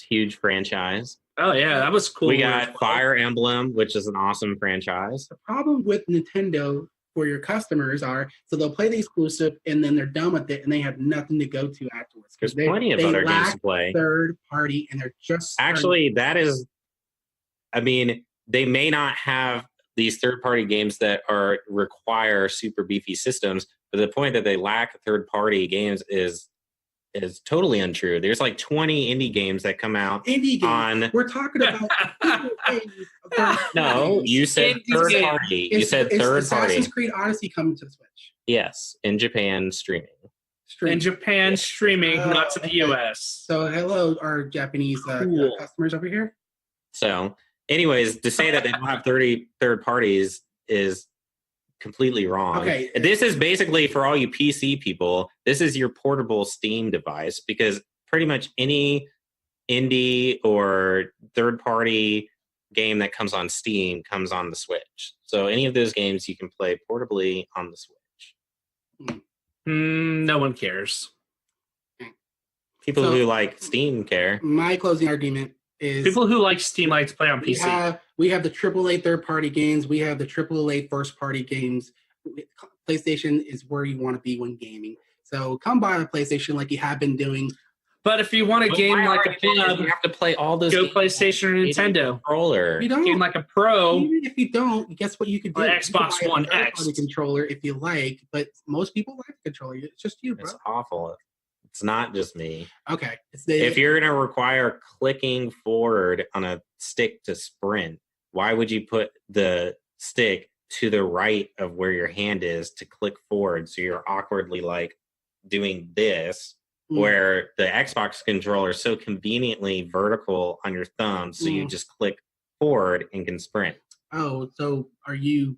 huge franchise. Oh yeah, that was cool. We got Fire Emblem, which is an awesome franchise. the problem with Nintendo for your customers are so they'll play the exclusive and then they're done with it and they have nothing to go to afterwards. There's They- plenty of they other games lack to play. third party and they're just starting- Actually, that is, I mean, they may not have these third-party games that require super beefy systems, but the point that they lack third-party games is totally untrue. There's like 20 indie games that come out indie games. on. We're talking about No, you said Indie third games. party. You said third party. Assassin's Creed Odyssey coming to the Switch. Yes, in Japan streaming. Stream. in Japan streaming, Oh, not to the okay. US. So hello, our Japanese Cool. customers over here. So, anyways, to say that they don't have 30 third parties is completely wrong. Okay. This is basically for all you PC people, this is your portable Steam device because pretty much any indie or third party game that comes on Steam comes on the Switch. So any of those games you can play portably on the Switch. No one cares. People So- who like Steam care. My closing argument is People who like Steam like to play on PC. we have the AAA third party games. We have the AAA first party games. PlayStation is where you want to be when gaming. So come buy a PlayStation like you have been doing. But if you want a game like a pleb, you have to play all those go games PlayStation or on a Nintendo. controller. You Game don't. like a pro. Even if you don't, guess what you could do? Or You could Xbox buy a One third-party X. controller if you like, but most people like the controller. It's just you, bro. It's awful. It's not just me. Okay. If you're going to require clicking forward on a stick to sprint, why would you put the stick to the right of where your hand is to click forward? So you're awkwardly like doing this, where the Xbox controller is so conveniently vertical on your thumb. So you just click forward and can sprint. Oh, so are you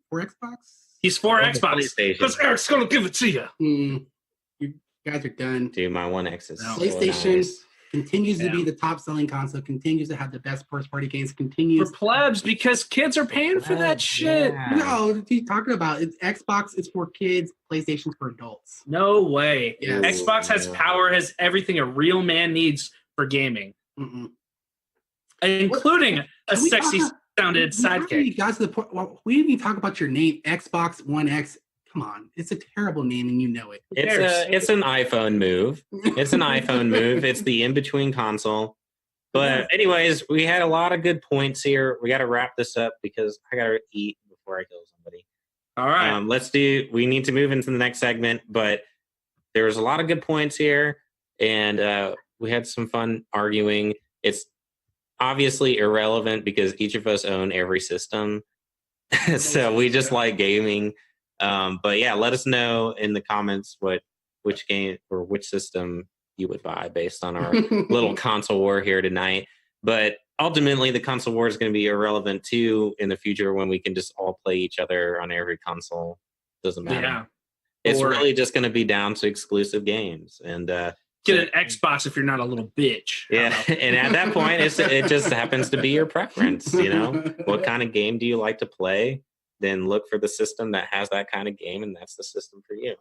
for Xbox? He's for Oh, the Xbox. PlayStation. Because Eric's going to give it to you. You guys are done. Dude, my One X is No. so PlayStation nice. continues to Yeah. be the top selling console, continues to have the best first party games, For continues. plebs, because kids are paying for that shit. Yeah. No, what are you talking about? It's Xbox is for kids, PlayStation's for adults. No way. Yes. Xbox has power, has everything a real man needs for gaming, Mm-mm. including a Can we sexy talk sounded We haven't even sidekick. got to the point. Well, we didn't even talk about your name, Xbox One X. Come on, it's a terrible name, and you know it. It's an iPhone move. It's an iPhone move. It's the in-between console. But anyways, we had a lot of good points here. We got to wrap this up because I got to eat before I kill somebody. All right. We need to move into the next segment, but there was a lot of good points here, and we had some fun arguing. It's obviously irrelevant because each of us own every system. So we just like gaming. But yeah, let us know in the comments which game or which system you would buy based on our little console war here tonight. But ultimately, the console war is going to be irrelevant too in the future when we can just all play each other on every console. Doesn't matter. Yeah. It's Or- really just going to be down to exclusive games. And Get an Xbox if you're not a little bitch. yeah, and at that point, it just happens to be your preference. You know, what kind of game do you like to play? Then look for the system that has that kind of game, and that's the system for you.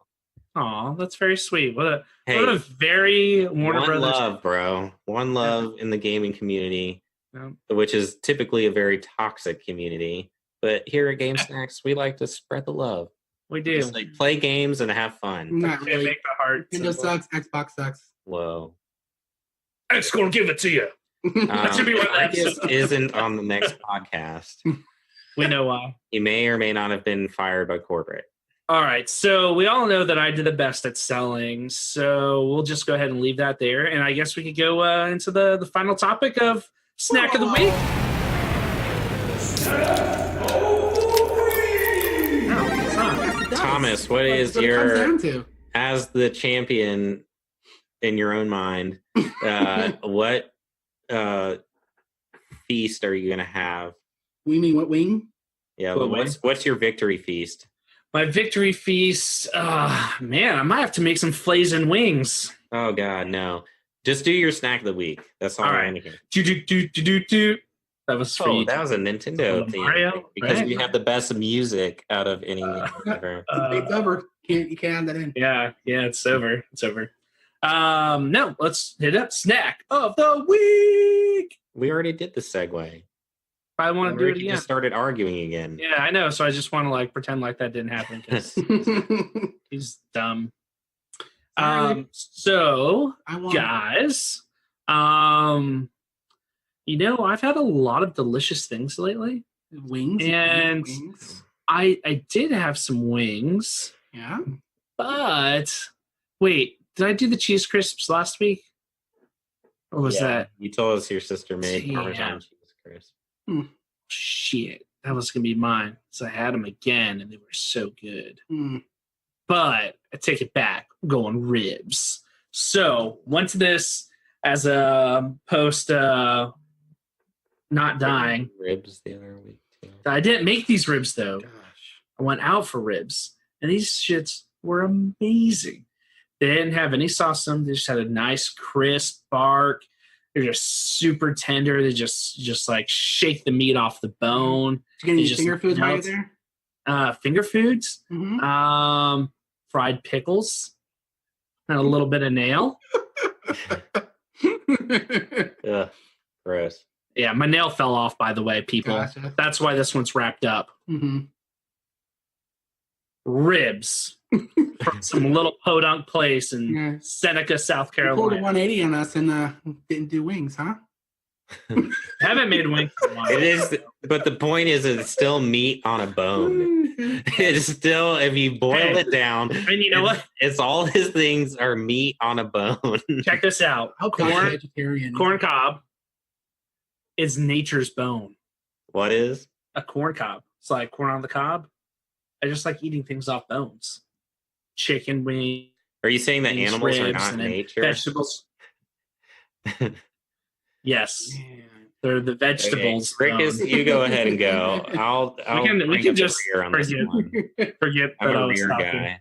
Aw, that's very sweet. What a Hey, very Warner one Brothers. love, bro. One love in the gaming community, Yeah. which is typically a very toxic community. But here at Game Snacks, we like to spread the love. We do. Just like play games and have fun. Not Can't really. make the heart. Nintendo simple. sucks. Xbox sucks. Whoa. It's gonna give it to you. That should be one of the Marcus episodes. isn't on the next podcast. We know why. He may or may not have been fired by corporate. All right, so we all know that I did the best at selling, so we'll just go ahead and leave that there, and I guess we could go into the final topic of snack of the week. Thomas, what is That's what it comes your, down to. as the champion in your own mind, what feast are you gonna have? We mean what wing? Yeah, What what's your victory feast? My victory feast. Man, I might have to make some flazing wings. Oh God, no! Just do your snack of the week. That's all All I right. want to hear. Do do do do do do. That was for Oh, you. that was a Nintendo theme Mario, because right? we have the best music out of anything ever. It's over. You can't add that in. Yeah, it's over. It's over. No, let's hit up snack of the week. We already did the segue. I want to do it We again. just started arguing again. Yeah, I know. So I just want to like pretend like that didn't happen because he's dumb. So I want guys, I've had a lot of delicious things lately. wings. and- Wings. I did have some wings, Yeah. but wait, did I do the cheese crisps last week? Or was Yeah, that you told us your sister made Damn. Parmesan cheese crisp? shit? That was gonna be mine. So I had them again, and they were so good. Mm. But I take it back. I'm going ribs. So went to this as a post not dying. Ribs the other week too. I didn't make these ribs though. Gosh. I went out for ribs, and these shits were amazing. They didn't have any sauce on them. They just had a nice crisp bark. They're just super tender. They just like shake the meat off the bone. Did you get any just finger foods while you're melts. there? Finger foods, Mm-hmm. fried pickles, and a little bit of nail. Ugh, gross. Yeah, my nail fell off, by the way, people. Gotcha. That's why this one's wrapped up. Mm-hmm. Ribs from some little podunk place in Yeah. Seneca, South You pulled a Carolina. 180 on us and didn't do wings, huh? I haven't made wings in a while. It is, but the point is, it's still meat on a bone. It's still, if you boil Hey. it down, And you know what? it's all his things are meat on a bone. Check this out. I'll call Corn, vegetarian. corn cob is nature's bone. What is? A corn cob. It's like corn on the cob. I just like eating things off bones. Chicken wings, Are you saying that animals are ribs, not and then nature? vegetables. Yes, Man. they're the vegetables. Okay. Rick, you go ahead and go. I'll we bring can up the just rear on this forget- one. forget I'm that I a was rear talking. guy.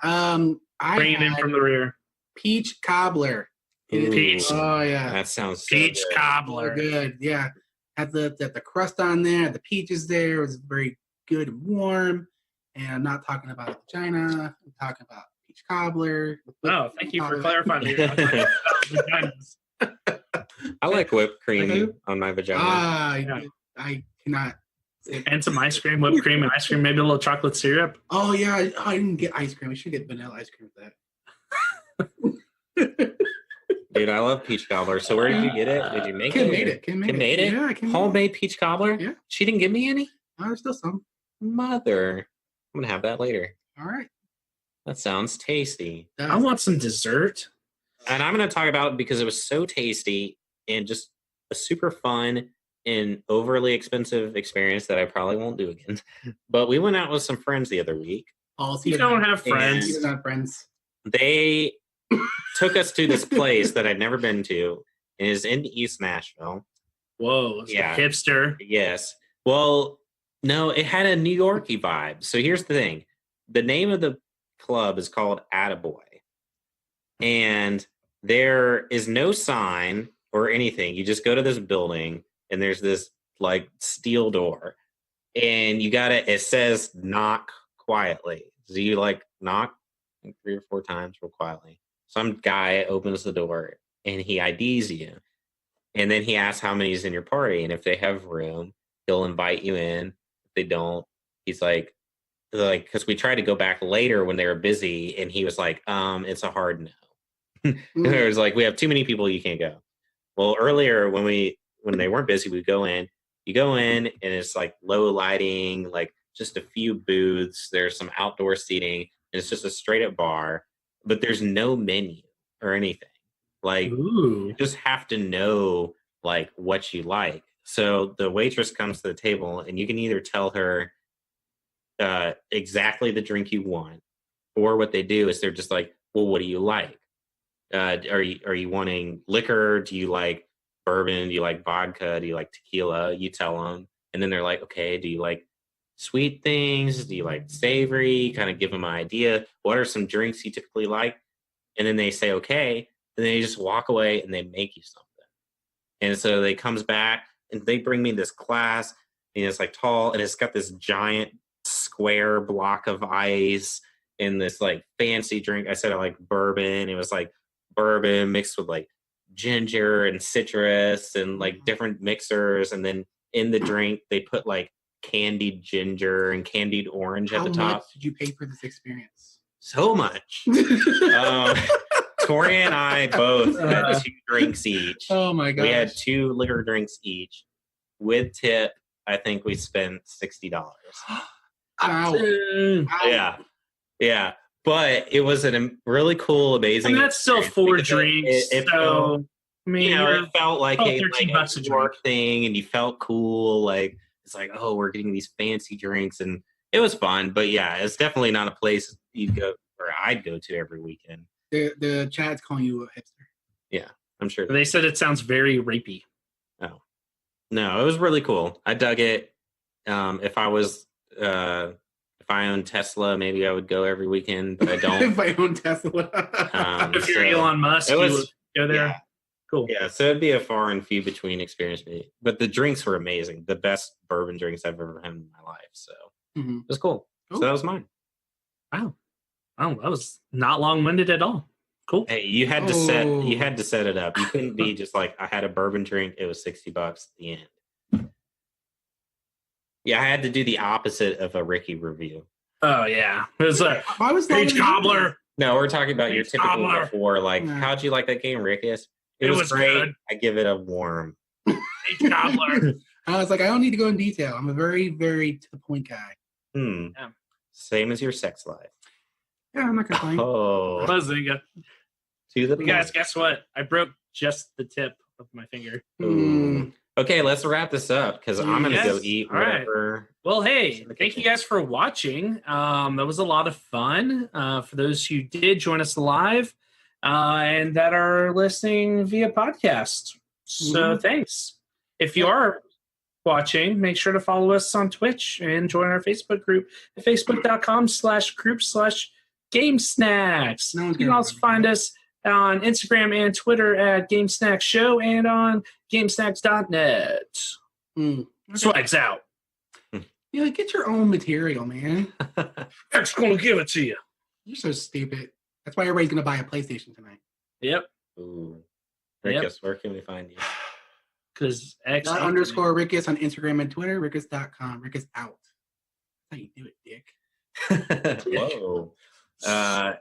I Bring it in had from the rear. peach cobbler. Ooh, Peach. Oh yeah, that sounds so Peach good. cobbler. good. Yeah, had the crust on there. The peaches there. It was very good and warm. And I'm not talking about vagina. I'm talking about peach cobbler. Oh, thank you for Oh, clarifying. Vaginas. I like whipped cream Okay. on my vagina. Yeah. I cannot. And some ice cream, whipped cream, and ice cream. Maybe a little chocolate syrup. Oh yeah, I didn't get ice cream. I should get vanilla ice cream with that. Dude, I love peach cobbler. So where did you get it? Did you make Kim it? made it. Kim Kim made it? Yeah, Kim made it. Homemade peach cobbler? Yeah. She didn't give me any? Oh, there's still some. Mother. I'm going to have that later. All right. That sounds tasty. I want some dessert. And I'm going to talk about it because it was so tasty and just a super fun and overly expensive experience that I probably won't do again. But we went out with some friends the other week. Oh, You don't have friends. He doesn't have friends. They took us to this place that I'd never been to. It is in East Nashville. Whoa, it's Yeah. a hipster. Yes. Well, no, it had a New Yorkie vibe. So here's the thing. The name of the club is called Attaboy. And there is no sign or anything. You just go to this building and there's this like steel door. And it says knock quietly. So you like knock like 3 or 4 times real quietly. Some guy opens the door and he IDs you. And then he asks how many's in your party. And if they have room, he'll invite you in. If they don't, he's like, because we tried to go back later when they were busy, and he was like, it's a hard no. It was like, we have too many people, you can't go. Well, earlier when they weren't busy, you go in, and it's like low lighting, like just a few booths. There's some outdoor seating, and it's just a straight up bar, but there's no menu or anything. Like, Ooh. you just have to know like what you like. So the waitress comes to the table and you can either tell her exactly the drink you want, Or what they do is they're just like, well, what do you like? Are you wanting liquor? Do you like bourbon? Do you like vodka? Do you like tequila? You tell them. And then they're like, okay, do you like sweet things? Do you like savory? Kind of give them an idea. What are some drinks you typically like? And then they say, okay. And then they just walk away and they make you something. And so they comes back and they bring me this glass, and it's like tall, and it's got this giant square block of ice and this like fancy drink. I said I like bourbon. It was like bourbon mixed with like ginger and citrus and like different mixers. And then in the drink, they put like candied ginger and candied orange at the How top. much did you pay for this experience? So much. Tori and I both had 2 drinks each. Oh my gosh. We had 2 liquor drinks each. With tip, I think we spent $60. Ow. Mm. Ow. Yeah. But it was a really cool, amazing. And that's still experience 4 because drinks. It so, felt, I mean, it felt like oh, a 13 like bucks a a work drink. thing, and you felt cool. Like it's like, oh, we're getting these fancy drinks, and it was fun. But yeah, it's definitely not a place you'd go or I'd go to every weekend. The chat's calling you a hipster. I'm sure. they said it sounds very rapey. No, it was really cool. I dug it. If I owned Tesla, maybe I would go every weekend, but I don't. If I own Tesla. If you're so- Elon Musk, it you was- would go there. Yeah. Cool. Yeah, so it'd be a far and few between experience for me. But the drinks were amazing. The best bourbon drinks I've ever had in my life. So Mhm. it was cool. So Cool. that was mine. Wow. Oh, that was not long-winded at all. Cool. Hey, you had to set Oh. it up. You couldn't be just like, I had a bourbon drink, it was $60 at the end. Yeah, I had to do the opposite of a Ricky review. Oh yeah. It was a Why was Peach that- Cobbler. No, we're talking about your Peach typical cobbler. before, like, No. how'd you like that game, Rickus? It was was great. good. I give it a warm. Peach Cobbler. I was like, I don't need to go in detail. I'm a very, very to the point guy. Yeah. Same as your sex life. Yeah, I'm not complaining. Oh, Bazinga. to the You guys, point. guess what? I broke just the tip of my finger. Mm. Okay, let's wrap this up because I'm gonna go Yes. eat All right. whatever. Well, hey, Look at thank you that. guys for watching. That was a lot of fun. For those who did join us live and that are listening via podcast. So thanks. If you are watching, make sure to follow us on Twitch and join our Facebook group at facebook.com/group/GameSnacks. No one's You can gonna also remember. find us on Instagram and Twitter at GameSnacks Show and on GameSnacks.net. Mm. Swags out. Yeah, get your own material, man. X gonna give it to you. You're so stupid. That's why everybody's gonna buy a PlayStation tonight. Yep. Ooh. Yep. Rickus, where can we find you? Because X __ Rickus on Instagram and Twitter. Rickus.com. Rickus out. That's how you do it, dick. Whoa.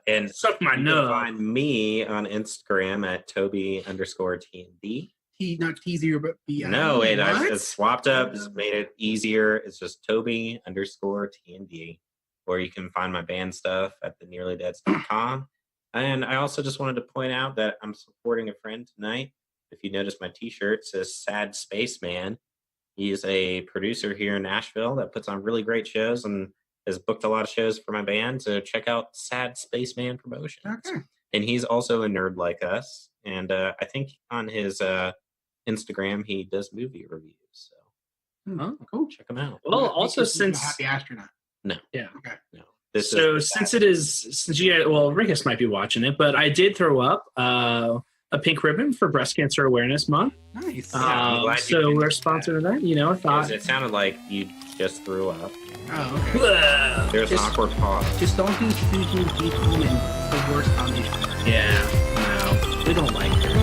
And suck my you can nub. find me on Instagram at Toby_TND. Not T0, but B. No, wait, I What? just swapped up, just made it easier. It's just Toby_TND. Or you can find my band stuff at thenearlydeads.com. And I also just wanted to point out that I'm supporting a friend tonight. If you notice, my t-shirt says Sad Spaceman. He's a producer here in Nashville that puts on really great shows and has booked a lot of shows for my band. So check out Sad Spaceman Promotions. Okay. And he's also a nerd like us. And I think on his Instagram, he does movie reviews. So Oh, Cool. check him out. well, Rickus also is a since happy astronaut. No. Yeah. Okay. No. This so is since it is since you well Rickus might be watching it, but I did throw up a pink ribbon for Breast Cancer Awareness Month. Nice. I'm glad you So did we're that. sponsored to that. You know, I thought. it sounded like you just threw up. Oh, okay. There's an Just- awkward pause. Just don't do choosing deep home and the worst foundation. Yeah, no, we don't like her.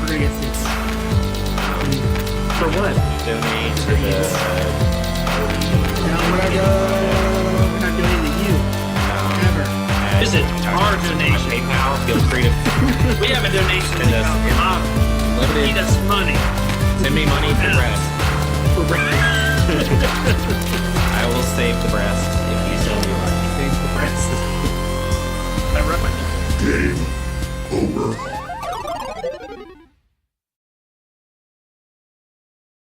We're gonna get six. For what? Donate to the No, we're not doing it to you. Ever. Visit our donation. PayPal. Feel free to We have a donation Send us- account. Need limited. us money. Send me money for Yeah. breast. I will save the breast if you send me money. Save the breast. I wrote my name. Game over.